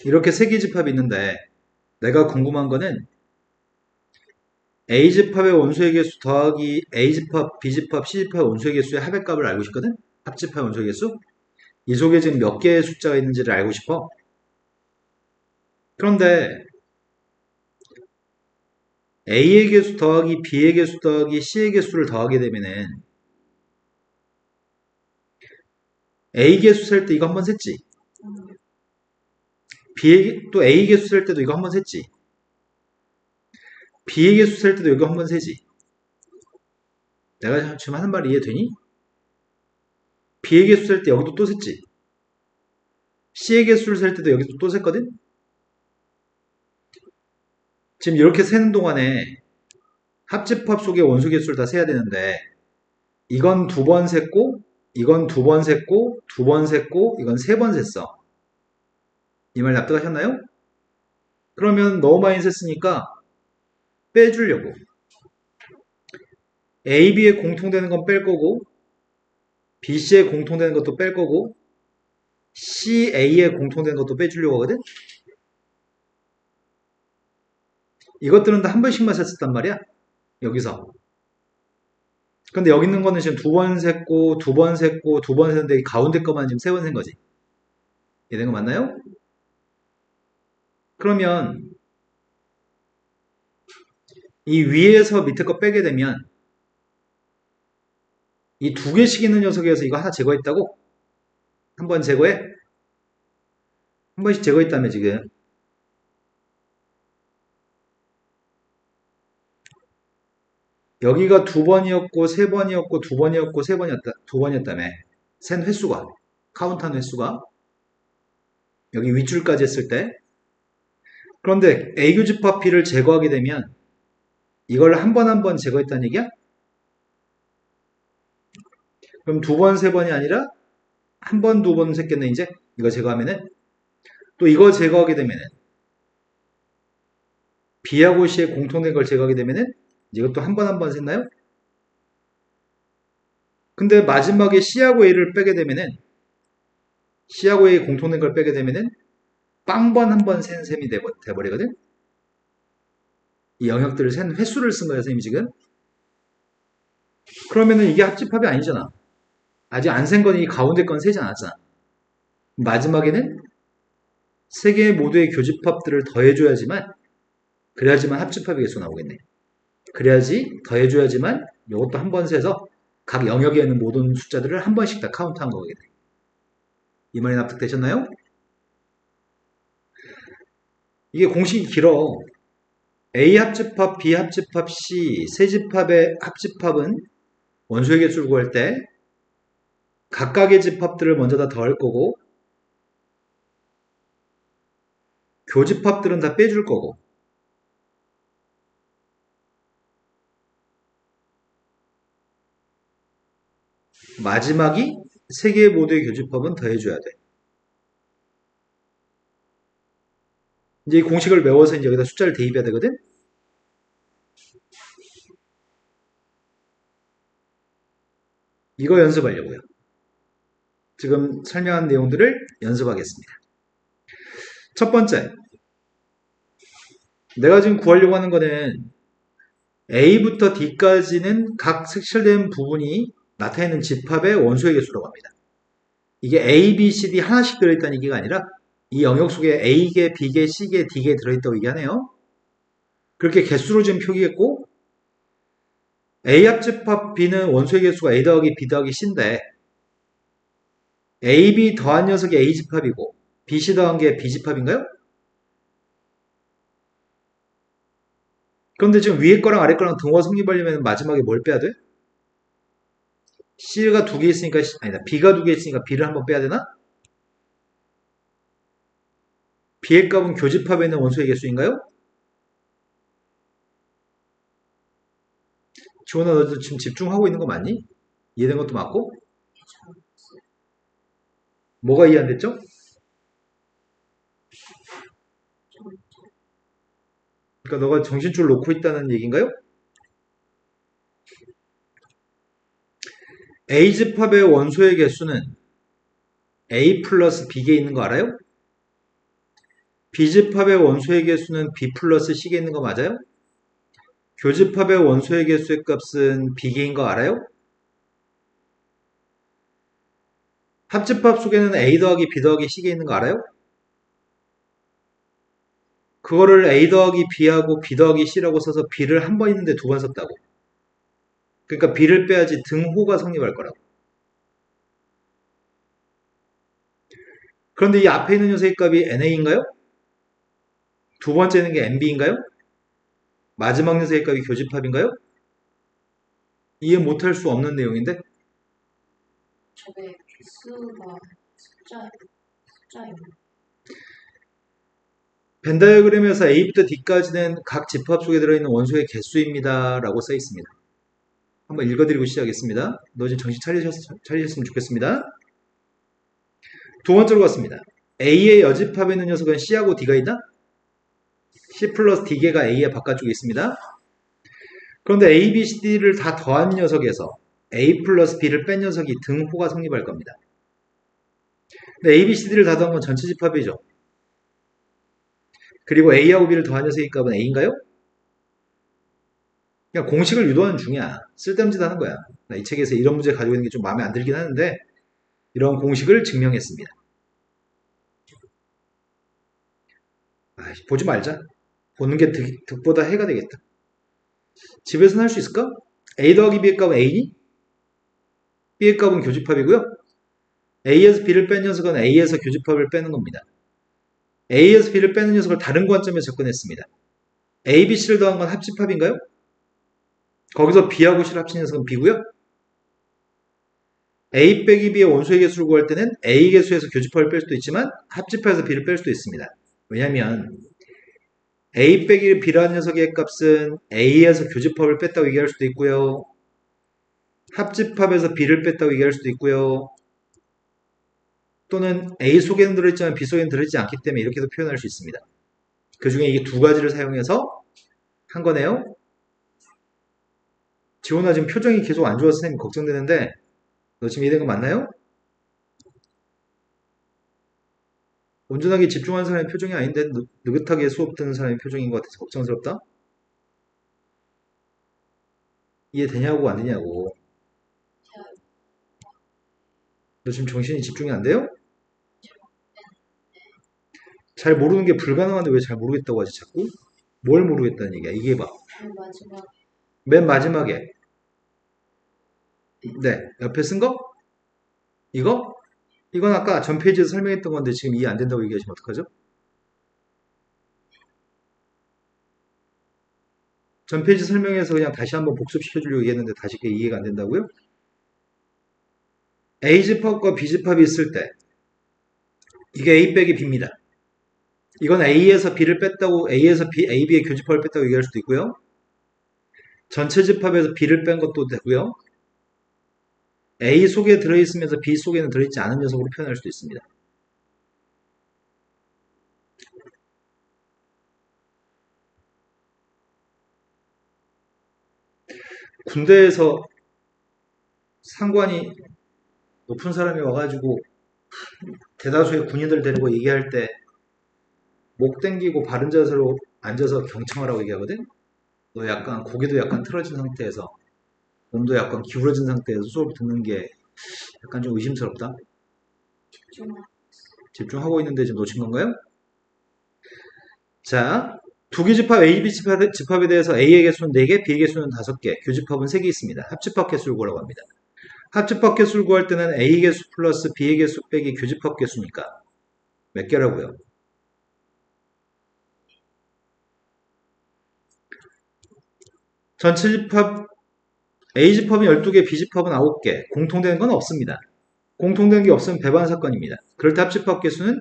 이렇게 3개 집합이 있는데 내가 궁금한 거는 A집합의 원소의 개수 더하기 A집합, B집합, C집합의 원소의 개수의 합의값을 알고 싶거든? 합집합의 원소의 개수? 이 속에 지금 몇 개의 숫자가 있는지를 알고 싶어. 그런데 A의 개수 더하기 B의 개수 더하기 C의 개수를 더하게 되면은 A 개수 셀 때 이거 한번 셌지. 또 A 개수 셀 때도 이거 한번 셌지. B의 개수 셀 때도 이거 한번 세지. 내가 지금 하는 말 이해되니? B의 개수 셀 때 여기도 또 셌지. C의 개수를 셀 때도 여기도 또 셌거든? 지금 이렇게 세는 동안에 합집합 속의 원소 개수를 다 세야 되는데 이건 두 번 셌고 이건 두 번 셌고 두 번 셌고 이건 세 번 셌어. 이 말 납득하셨나요? 그러면 너무 많이 셌으니까 빼주려고 A, B에 공통되는 건 뺄 거고 B, C에 공통되는 것도 뺄 거고 C, A에 공통되는 것도 빼주려고 하거든? 이것들은 다 한 번씩만 셌단 말이야. 여기서. 근데 여기 있는 거는 지금 두 번 셌고 두 번 셌고 두 번 셌는데 이 가운데 거만 지금 세 번 센 거지. 이해된 거 맞나요? 그러면 이 위에서 밑에 거 빼게 되면 이 두 개씩 있는 녀석에서 이거 하나 제거했다고? 한 번 제거해? 한 번씩 제거했다며 지금. 여기가 두 번이었고 세 번이었고 두 번이었고 세 번이었다. 두 번이었다며. 센 횟수가. 카운트한 횟수가. 여기 윗줄까지 했을 때. 그런데 A 교집합 B를 제거하게 되면 이걸 한 번 한 번 제거했다는 얘기야? 그럼 두 번, 세 번이 아니라 한 번, 두 번 샜겠네, 이제? 이거 제거하면은? 또 이거 제거하게 되면은 B하고 C의 공통된 걸 제거하게 되면은 이것도 한 번 한 번 샜나요? 근데 마지막에 C하고 A를 빼게 되면은 C하고 A의 공통된 걸 빼게 되면은 빵번 한 번 센 셈이 돼버리거든? 이 영역들을 센 횟수를 쓴 거야, 선생님이 지금. 그러면은 이게 합집합이 아니잖아. 아직 안 센 건 이 가운데 건 세지 않았잖아. 마지막에는 세 개 모두의 교집합들을 더해줘야지만 그래야지만 합집합의 개수 나오겠네. 그래야지 더해줘야지만 이것도 한 번 세서 각 영역에 있는 모든 숫자들을 한 번씩 다 카운트한 거겠네. 이 말이 납득되셨나요? 이게 공식이 길어. A 합집합, B 합집합, C 세 집합의 합집합은 원소의 개수를 구할 때 각각의 집합들을 먼저 다 더할 거고 교집합들은 다 빼줄 거고 마지막이 세 개의 모두의 교집합은 더해줘야 돼. 이제 이 공식을 외워서 이제 여기다 숫자를 대입해야 되거든? 이거 연습하려고요. 지금 설명한 내용들을 연습하겠습니다. 첫 번째, 내가 지금 구하려고 하는 거는 A부터 D까지는 각 색칠된 부분이 나타내는 집합의 원소의 개수라고 합니다. 이게 A, B, C, D 하나씩 들어있다는 얘기가 아니라 이 영역 속에 A개, B개, C개, D개 들어있다고 얘기하네요. 그렇게 개수로 지금 표기했고 A 합집합 B는 원소의 개수가 A 더하기 B 더하기 C인데 A, B 더한 녀석이 A 집합이고 B, C 더한 게 B 집합인가요? 그런데 지금 위에 거랑 아래 거랑 등호가 성립하려면 마지막에 뭘 빼야 돼? C가 두 개 있으니까 아니다. B가 두 개 있으니까 B를 한번 빼야 되나? B의 값은 교집합에 있는 원소의 개수인가요? 지원아 너도 지금 집중하고 있는 거 맞니? 이해된 것도 맞고? 뭐가 이해 안 됐죠? 그러니까 너가 정신줄 놓고 있다는 얘기인가요? A집합의 원소의 개수는 A 플러스 B개 있는 거 알아요? B집합의 원소의 개수는 B 플러스 C개 있는 거 맞아요? 교집합의 원소의 개수의 값은 B개인 거 알아요? 합집합 속에는 A 더하기 B 더하기 C개 있는 거 알아요? 그거를 A 더하기 B하고 B 더하기 C라고 써서 B를 한 번 있는데 두 번 썼다고. 그러니까 B를 빼야지 등호가 성립할 거라고. 그런데 이 앞에 있는 녀석의 값이 NA인가요? 두 번째는 게 NB인가요? 마지막 녀석의 값이 교집합인가요? 이해 못할 수 없는 내용인데
저게 개수가 숫자예요.
벤 다이어그램에서 A부터 D까지는 각 집합 속에 들어있는 원소의 개수입니다 라고 써 있습니다. 한번 읽어드리고 시작하겠습니다. 너 지금 정신 차리셨으면 좋겠습니다. 두 번째로 갔습니다. A의 여집합에 있는 녀석은 C하고 D가 있나? C 플러스 D개가 A의 바깥쪽에 있습니다. 그런데 A, B, C, D를 다 더한 녀석에서 A 플러스 B를 뺀 녀석이 등호가 성립할 겁니다. 근데 A, B, C, D를 다 더한 건 전체 집합이죠. 그리고 A하고 B를 더한 녀석의 값은 A인가요? 그냥 공식을 유도하는 중이야. 쓸데없는 짓 하는 거야. 이 책에서 이런 문제 가지고 있는 게 좀 마음에 안 들긴 하는데 이런 공식을 증명했습니다. 보지 말자. 보는 게 득보다 해가 되겠다. 집에서는 할 수 있을까? A 더하기 B의 값은 A니? B의 값은 교집합이고요. A에서 B를 뺀 녀석은 A에서 교집합을 빼는 겁니다. A에서 B를 빼는 녀석을 다른 관점에서 접근했습니다. A, B, C를 더한 건 합집합인가요? 거기서 B하고 C를 합친 녀석은 B고요. A 빼기 B의 원소의 개수를 구할 때는 A 개수에서 교집합을 뺄 수도 있지만 합집합에서 B를 뺄 수도 있습니다. 왜냐하면 A 빼기 B라는 녀석의 값은 A에서 교집합을 뺐다고 얘기할 수도 있고요. 합집합에서 B를 뺐다고 얘기할 수도 있고요. 또는 A 속에는 들어있지만 B 속에는 들어있지 않기 때문에 이렇게도 표현할 수 있습니다. 그 중에 이 두 가지를 사용해서 한 거네요. 지원아 지금 표정이 계속 안 좋아서 선생님 걱정되는데 너 지금 이해된 거 맞나요? 온전하게 집중하는 사람의 표정이 아닌데 느긋하게 수업 듣는 사람의 표정인 것 같아서 걱정스럽다. 이해되냐고 안 되냐고. 너 지금 정신이 집중이 안 돼요? 잘 모르는 게 불가능한데 왜 잘 모르겠다고 하지 자꾸? 뭘 모르겠다는 얘기야. 이게 봐.
마지막
맨 마지막에 네 옆에 쓴 거? 이거? 이건 아까 전 페이지에서 설명했던 건데 지금 이해 안 된다고 얘기하시면 어떡하죠? 전 페이지 설명해서 그냥 다시 한번 복습시켜 주려고 얘기했는데 다시 그게 이해가 안 된다고요? A집합과 B집합이 있을 때 이게 A 빼기 B입니다. 이건 A에서 B를 뺐다고 A에서 B, A, B의 교집합을 뺐다고 얘기할 수도 있고요. 전체 집합에서 B를 뺀 것도 되고요. A 속에 들어있으면서 B 속에는 들어있지 않은 녀석으로 표현할 수도 있습니다. 군대에서 상관이 높은 사람이 와가지고 대다수의 군인들 데리고 얘기할 때 목 땡기고 바른 자세로 앉아서 경청하라고 얘기하거든? 너 약간 고개도 약간 틀어진 상태에서 몸도 약간 기울어진 상태에서 수업을 듣는 게 약간 좀 의심스럽다. 집중하고 있는데 지금 놓친 건가요? 자, 두기집합 A, B 집합에 대해서 A의 개수는 4개, B의 개수는 5개, 교집합은 3개 있습니다. 합집합 개수를 구하라고 합니다. 합집합 개수를 구할 때는 A 개수 플러스 B의 개수 빼기 교집합 개수니까 몇 개라고요? 전체 집합 A집합은 12개, B집합은 9개, 공통되는 건 없습니다. 공통되는 게 없으면 배반 사건입니다. 그럴 때 합집합 개수는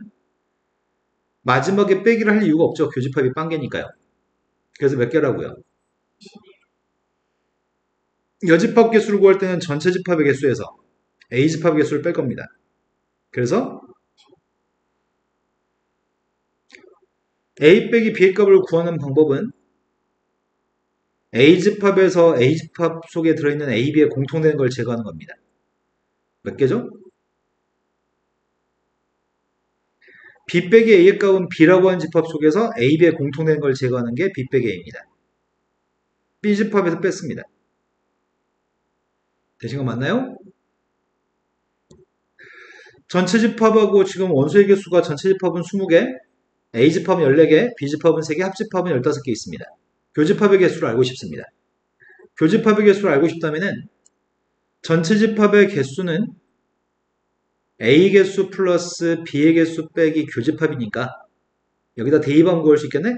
마지막에 빼기를 할 이유가 없죠. 교집합이 빵개니까요. 그래서 몇 개라고요? 여집합 개수를 구할 때는 전체 집합의 개수에서 A집합의 개수를 뺄 겁니다. 그래서 A 빼기 B의 값을 구하는 방법은 A집합에서 A집합 속에 들어있는 A, B의 공통되는 걸 제거하는 겁니다. 몇 개죠? B 빼기 A의 값은 B라고 하는 집합 속에서 A, B의 공통되는 걸 제거하는 게 B 빼기 A입니다. B집합에서 뺐습니다. 되신 거 맞나요? 전체 집합하고 지금 원소의 개수가 전체 집합은 20개, A집합은 14개, B집합은 3개, 합집합은 15개 있습니다. 교집합의 개수를 알고 싶습니다. 교집합의 개수를 알고 싶다면은 전체 집합의 개수는 A 개수 플러스 B의 개수 빼기 교집합이니까 여기다 대입하면 구할 수 있겠네?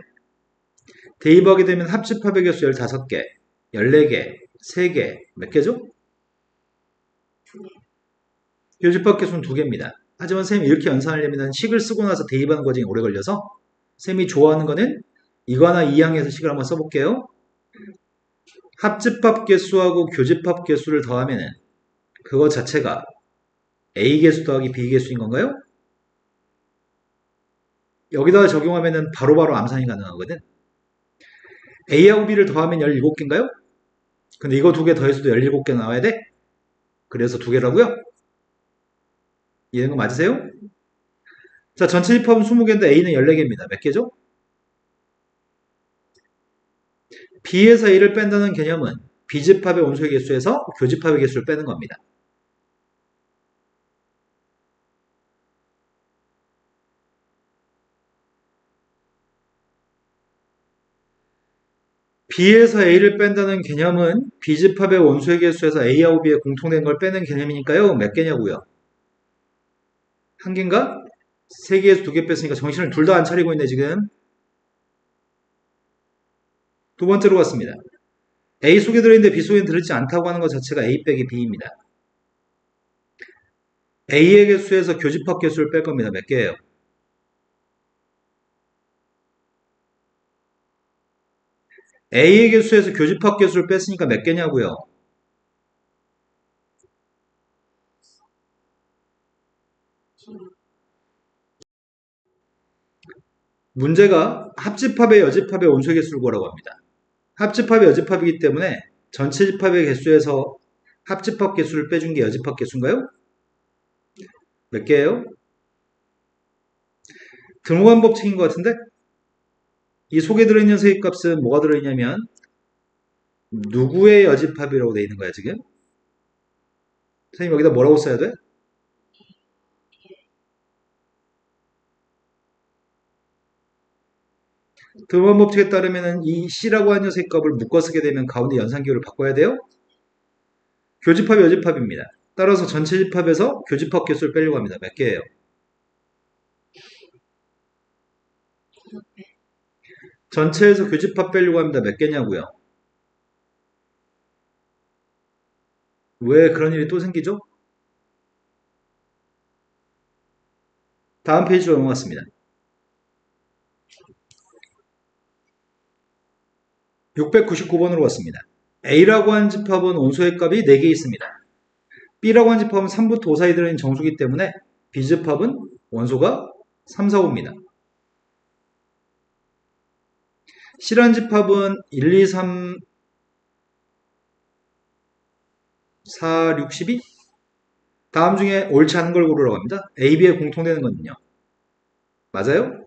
대입하게 되면 합집합의 개수 15개, 14개, 3개, 몇 개죠? 교집합 개수는 2개입니다. 하지만 쌤이 이렇게 연산하려면 식을 쓰고 나서 대입하는 과정이 오래 걸려서 쌤이 좋아하는 거는 이거나 이항에서 식을 한번 써볼게요. 합집합 개수하고 교집합 개수를 더하면은 그거 자체가 A 개수 더하기 B 개수인 건가요? 여기다가 적용하면은 바로바로 암산이 가능하거든. A하고 B를 더하면 17개인가요? 근데 이거 2개 더해서도 17개 나와야 돼? 그래서 2개라고요? 이해된 거 맞으세요? 자, 전체 집합은 20개인데 A는 14개입니다. 몇 개죠? B에서 A를 뺀다는 개념은 B집합의 원소의 개수에서 교집합의 개수를 빼는 겁니다. B에서 A를 뺀다는 개념은 B집합의 원소의 개수에서 A하고 B의 공통된 걸 빼는 개념이니까요. 몇 개냐고요? 한 개인가? 3개에서 2개 뺐으니까 정신을 둘 다 안 차리고 있네 지금. 두 번째로 갔습니다. A 속에 들어있는데 B 속에 들어있지 않다고 하는 것 자체가 A 빼기 B입니다. A의 개수에서 교집합 개수를 뺄 겁니다. 몇 개예요? A의 개수에서 교집합 개수를 뺐으니까 몇 개냐고요? 문제가 합집합의 여집합의 원소의 개수를 구하라고 합니다. 합집합이 여집합이기 때문에 전체 집합의 개수에서 합집합 개수를 빼준 게 여집합 개수인가요? 몇 개예요? 등호간 법칙인 것 같은데? 이 속에 들어있는 세입값은 뭐가 들어있냐면 누구의 여집합이라고 되어 있는 거야 지금? 선생님 여기다 뭐라고 써야 돼? 등호간 법칙에 따르면 이 C라고 하는 녀석의 값을 묶어 쓰게 되면 가운데 연산기호를 바꿔야 돼요? 교집합이 여집합입니다. 따라서 전체 집합에서 교집합 개수를 빼려고 합니다. 몇 개예요? 전체에서 교집합 빼려고 합니다. 몇 개냐고요? 왜 그런 일이 또 생기죠? 다음 페이지로 넘어갔습니다. 699번으로 왔습니다. A라고 하는 집합은 원소의 값이 4개 있습니다. B라고 하는 집합은 3부터 5 사이 들어있는 정수기 때문에 B집합은 원소가 3, 4, 5입니다. C라는 집합은 1, 2, 3, 4, 6, 12? 다음 중에 옳지 않은 걸 고르라고 합니다. A, B에 공통되는 건요. 맞아요?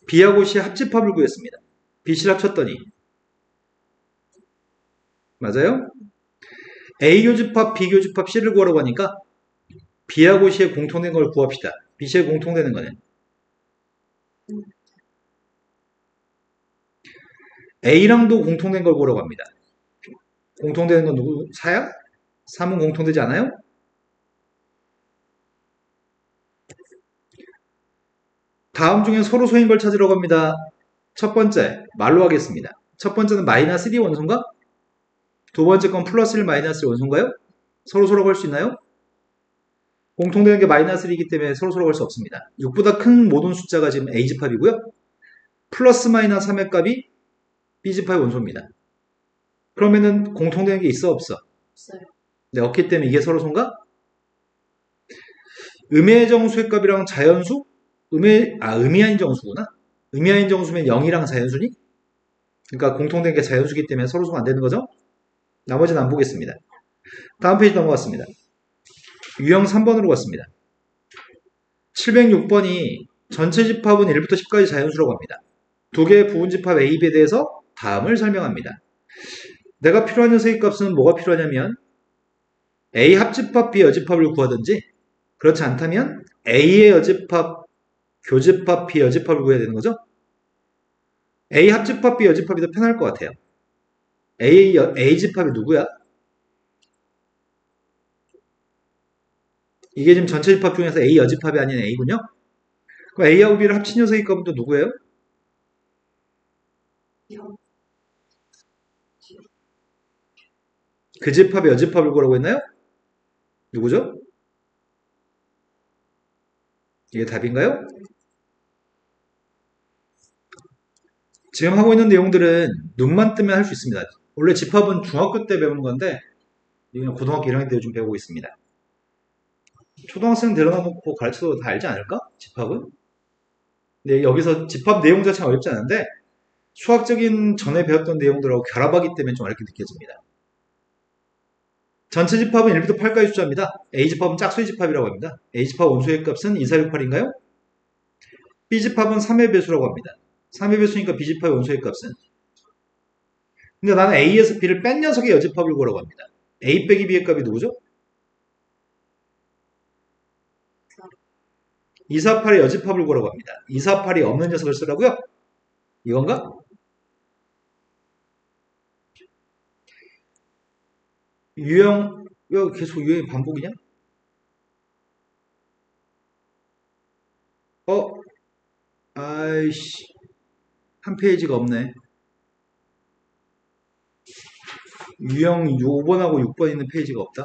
B하고 C의 합집합을 구했습니다. B, C를 합쳤더니 맞아요? A 교집합, B 교집합, C를 구하라고 하니까 B하고 C의 공통된 걸 구합시다. B, C의 공통되는 거는 A랑도 공통된 걸 구하라고 합니다. 공통되는 건 누구? 4야? 3은 공통되지 않아요? 다음 중에 서로 소인 걸 찾으라고 합니다. 첫 번째, 말로 하겠습니다. 첫 번째는 마이너스 1이 원소인가? 두 번째 건 플러스 1 마이너스 1 원소인가요? 서로서로 할 수 있나요? 공통되는 게 마이너스 1이기 때문에 서로서로 할 수 없습니다. 6보다 큰 모든 숫자가 지금 A집합이고요. 플러스 마이너스 3의 값이 B집합의 원소입니다. 그러면은 공통되는 게 있어 없어?
없어요.
네, 없기 때문에 이게 서로소인가? 음의 정수의 값이랑 자연수? 음이 아닌 정수구나. 음이 아닌 정수면 0이랑 자연수니? 그러니까 공통된 게 자연수기 때문에 서로소가 안 되는 거죠? 나머지는 안 보겠습니다. 다음 페이지 넘어갔습니다. 유형 3번으로 갔습니다. 706번이 전체 집합은 1부터 10까지 자연수라고 합니다. 두 개의 부분 집합 A, B에 대해서 다음을 설명합니다. 내가 필요한 녀석의 값은 뭐가 필요하냐면 A 합집합, B 여집합을 구하든지 그렇지 않다면 A의 여집합, 교집합, 비여집합을 구해야 되는 거죠? A 합집합, 비여집합이 더 편할 것 같아요. A 집합이 누구야? 이게 지금 전체 집합 중에서 A 여집합이 아닌 A군요? 그럼 A하고 B를 합친 녀석이 값은 또 누구예요?
영,
그 집합의 여집합을 구하라고 했나요? 누구죠? 이게 답인가요? 지금 하고 있는 내용들은 눈만 뜨면 할 수 있습니다. 원래 집합은 중학교 때 배우는 건데 이건 고등학교 1학년 때 요즘 배우고 있습니다. 초등학생 데려다 놓고 가르쳐도 다 알지 않을까? 집합은? 근데 여기서 집합 내용 자체가 어렵지 않은데 수학적인 전에 배웠던 내용들하고 결합하기 때문에 좀 어렵게 느껴집니다. 전체 집합은 1부터 8까지 숫자입니다. A집합은 짝수의 집합이라고 합니다. A집합 원소의 값은 2468인가요? B집합은 3의 배수라고 합니다. 3의 배수니까 B집합의 원소의 값은. 근데 나는 A에서 B를 뺀 녀석의 여집합을 구하라고 합니다. A 빼기 B의 값이 누구죠? 248의 여집합을 구하라고 합니다. 248이 없는 녀석을 쓰라고요? 이건가? 유형, 왜 계속 유형이 반복이냐? 어? 아이씨. 한 페이지가 없네. 유형 5번하고 6번 있는 페이지가 없다?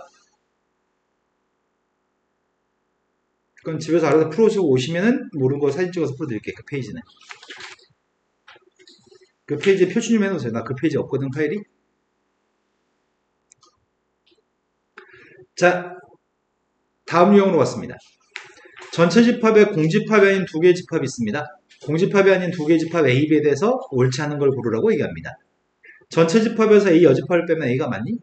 그건 집에서 알아서 풀어오시고 오시면은 모르는 거 사진 찍어서 풀어드릴게요. 그 페이지는. 그 페이지에 표시 좀 해놓으세요. 나 그 페이지 없거든, 파일이. 자, 다음 유형으로 왔습니다. 전체 집합에 공집합이 아닌 두 개의 집합이 있습니다. 공집합이 아닌 두 개의 집합 A, B에 대해서 옳지 않은 걸 고르라고 얘기합니다. 전체 집합에서 A 여집합을 빼면 A가 맞니?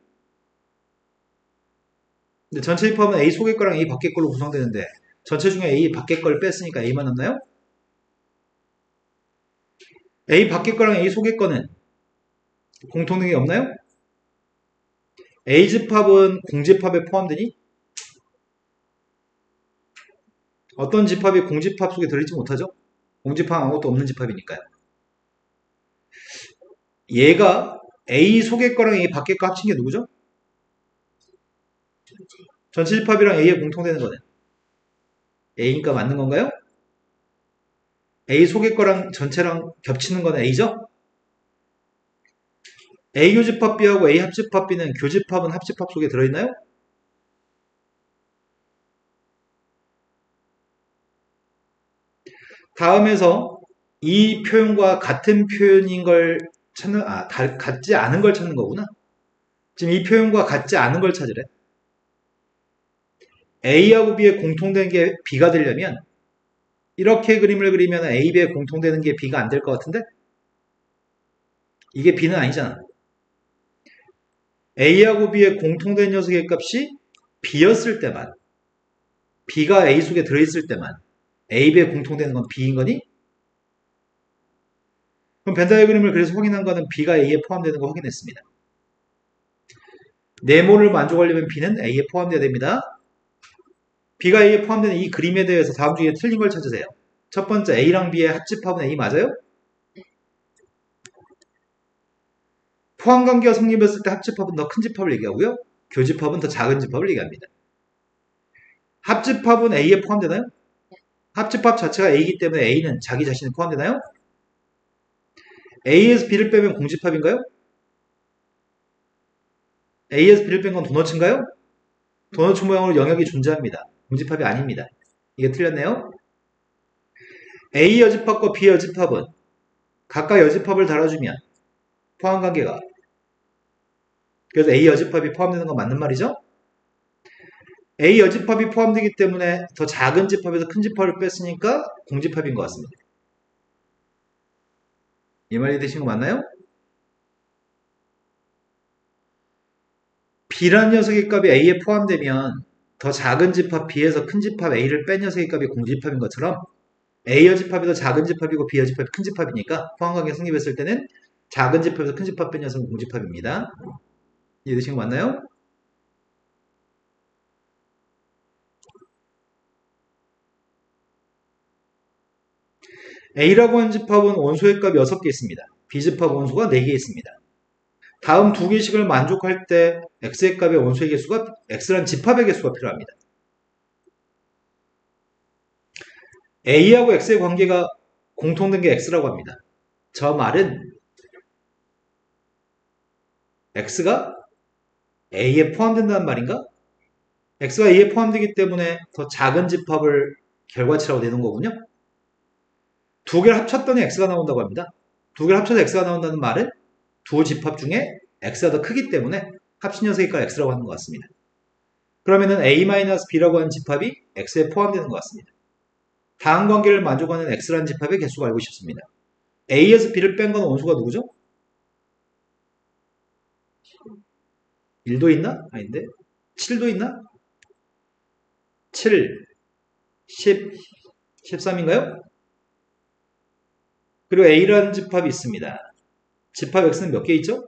근데 전체 집합은 A 속의 거랑 A 밖의 걸로 구성되는데 전체 중에 A 밖의 걸 뺐으니까 A만 남나요? A 밖의 거랑 A 속의 거는 공통점이 없나요? A 집합은 공집합에 포함되니? 어떤 집합이 공집합 속에 들어있지 못하죠? 공집합 아무것도 없는 집합이니까요. 얘가 A 속의 거랑 A 밖의 거 합친 게 누구죠? 전체 집합이랑 A에 공통되는 거는 A니까 맞는 건가요? A 속의 거랑 전체랑 겹치는 거는 A죠? A 교집합 B하고 A 합집합 B는 교집합은 합집합 속에 들어있나요? 다음에서 이 표현과 같은 표현인 걸 찾는, 같지 않은 걸 찾는 거구나. 지금 이 표현과 같지 않은 걸 찾으래. A하고 B에 공통된 게 B가 되려면 이렇게 그림을 그리면 A, B에 공통되는 게 B가 안 될 것 같은데? 이게 B는 아니잖아. A하고 B에 공통된 녀석의 값이 B였을 때만, B가 A 속에 들어있을 때만 A, B에 공통되는 건 B인 거니? 그럼 벤 다이어그램을 그래서 확인한 거는 B가 A에 포함되는 거 확인했습니다. 네모를 만족하려면 B는 A에 포함되어야 됩니다. B가 A에 포함되는 이 그림에 대해서 다음 중에 틀린 걸 찾으세요. 첫 번째, A랑 B의 합집합은 A 맞아요? 포함관계가 성립했을 때 합집합은 더 큰 집합을 얘기하고요. 교집합은 더 작은 집합을 얘기합니다. 합집합은 A에 포함되나요? 합집합 자체가 A이기 때문에 A는 자기 자신에 포함되나요? A에서 B를 빼면 공집합인가요? A에서 B를 뺀 건 도너츠인가요? 도너츠 모양으로 영역이 존재합니다. 공집합이 아닙니다. 이게 틀렸네요. A 여집합과 B 여집합은 각각 여집합을 달아주면 포함관계가 그래서 A 여집합이 포함되는 건 맞는 말이죠? A 여집합이 포함되기 때문에 더 작은 집합에서 큰 집합을 뺐으니까 공집합인 것 같습니다. 이 말이 되신 거 맞나요? B란 녀석의 값이 A에 포함되면 더 작은 집합 B에서 큰 집합 A를 뺀 녀석의 값이 공집합인 것처럼 A 여집합이 더 작은 집합이고 B 여집합이 큰 집합이니까 포함관계 성립했을 때는 작은 집합에서 큰 집합 뺀 녀석은 공집합입니다. 이해되신 거 맞나요? A라고 하는 집합은 원소의 값이 6개 있습니다. B 집합 원소가 4개 있습니다. 다음 두 개식을 만족할 때 x의 값의 원소의 개수가 x란 집합의 개수가 필요합니다. A하고 x의 관계가 공통된 게 x라고 합니다. 저 말은 x가 A에 포함된다는 말인가? x가 A에 포함되기 때문에 더 작은 집합을 결과치라고 내는 거군요. 두 개를 합쳤더니 x가 나온다고 합니다. 두 개를 합쳐서 x가 나온다는 말은 두 집합 중에 x가 더 크기 때문에 합친 녀석의 값 x라고 하는 것 같습니다. 그러면은 a-b라고 하는 집합이 x에 포함되는 것 같습니다. 다음 관계를 만족하는 x라는 집합의 개수가 알고 싶습니다. a에서 b를 뺀 건 원소가 누구죠? 1도 있나? 아닌데. 7도 있나? 7, 10, 13인가요? 그리고 a라는 집합이 있습니다. 집합 x는 몇 개 있죠?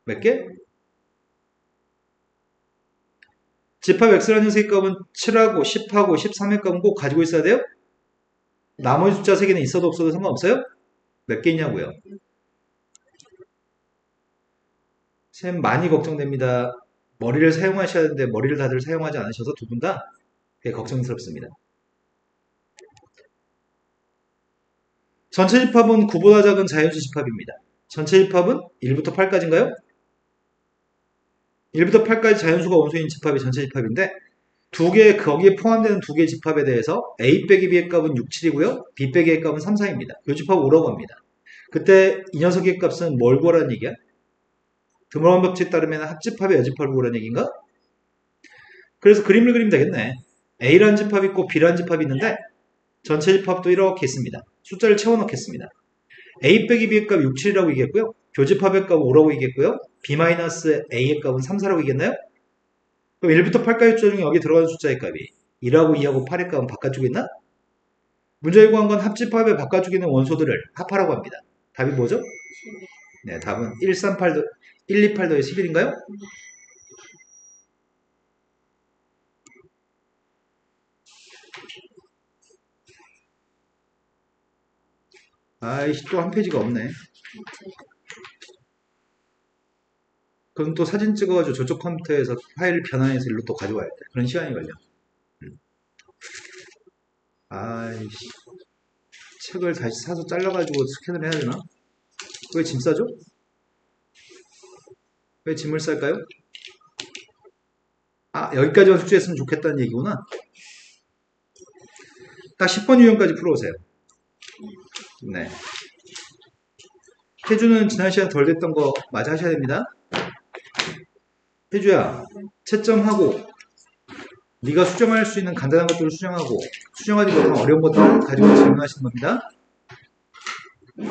몇 개? 집합 x라는 녀석의 값은 7하고 10하고 13의 값은 꼭 가지고 있어야 돼요? 나머지 숫자 3개는 있어도 없어도 상관없어요? 몇 개 있냐고요? 쌤 많이 걱정됩니다. 머리를 사용하셔야 하는데 머리를 다들 사용하지 않으셔서 두 분 다 되게 걱정스럽습니다. 전체 집합은 9보다 작은 자연수 집합입니다. 전체 집합은 1부터 8까지인가요? 1부터 8까지 자연수가 원소인 집합이 전체 집합인데 거기에 포함되는 두 개의 집합에 대해서 A 빼기 B의 값은 6, 7이고요. B 빼기 A의 값은 3, 4입니다. 이 집합 5라고 합니다. 그때 이 녀석의 값은 뭘 구하라는 얘기야? 드물한 법칙에 따르면 합집합의 여집합을 구하라는 얘기인가? 그래서 그림을 그리면 되겠네. A라는 집합이 있고 B라는 집합이 있는데 전체 집합도 이렇게 있습니다. 숫자를 채워넣겠습니다. A 빼기 B의 값 6, 7이라고 얘기했고요. 교집합의 값 5라고 얘기했고요. B-A의 값은 3, 4라고 얘기했나요? 그럼 1부터 8까지 숫자 중에 여기 들어가는 숫자의 값이 1하고 2하고 8의 값은 바깥쪽에 있나? 문제에 구한 건 합집합의 바깥쪽에 있는 원소들을 합하라고 합니다. 답이 뭐죠? 네, 답은 1, 3, 8도, 1, 2, 8도의 11인가요? 아이씨, 또 한 페이지가 없네. 그럼 또 사진 찍어가지고 저쪽 컴퓨터에서 파일을 변환해서 일로 또 가져와야 돼. 그런 시간이 걸려. 아이씨. 책을 다시 사서 잘라가지고 스캔을 해야 되나? 왜 짐 싸죠? 왜 짐을 쌀까요? 아, 여기까지만 숙제했으면 좋겠다는 얘기구나. 딱 10번 유형까지 풀어오세요. 네. 혜주는 지난 시간 덜 됐던 거 마저 하셔야 됩니다. 혜주야, 채점하고 네가 수정할 수 있는 간단한 것들을 수정하고 수정하지 못한 어려운 것들을 가지고 질문하시는 겁니다.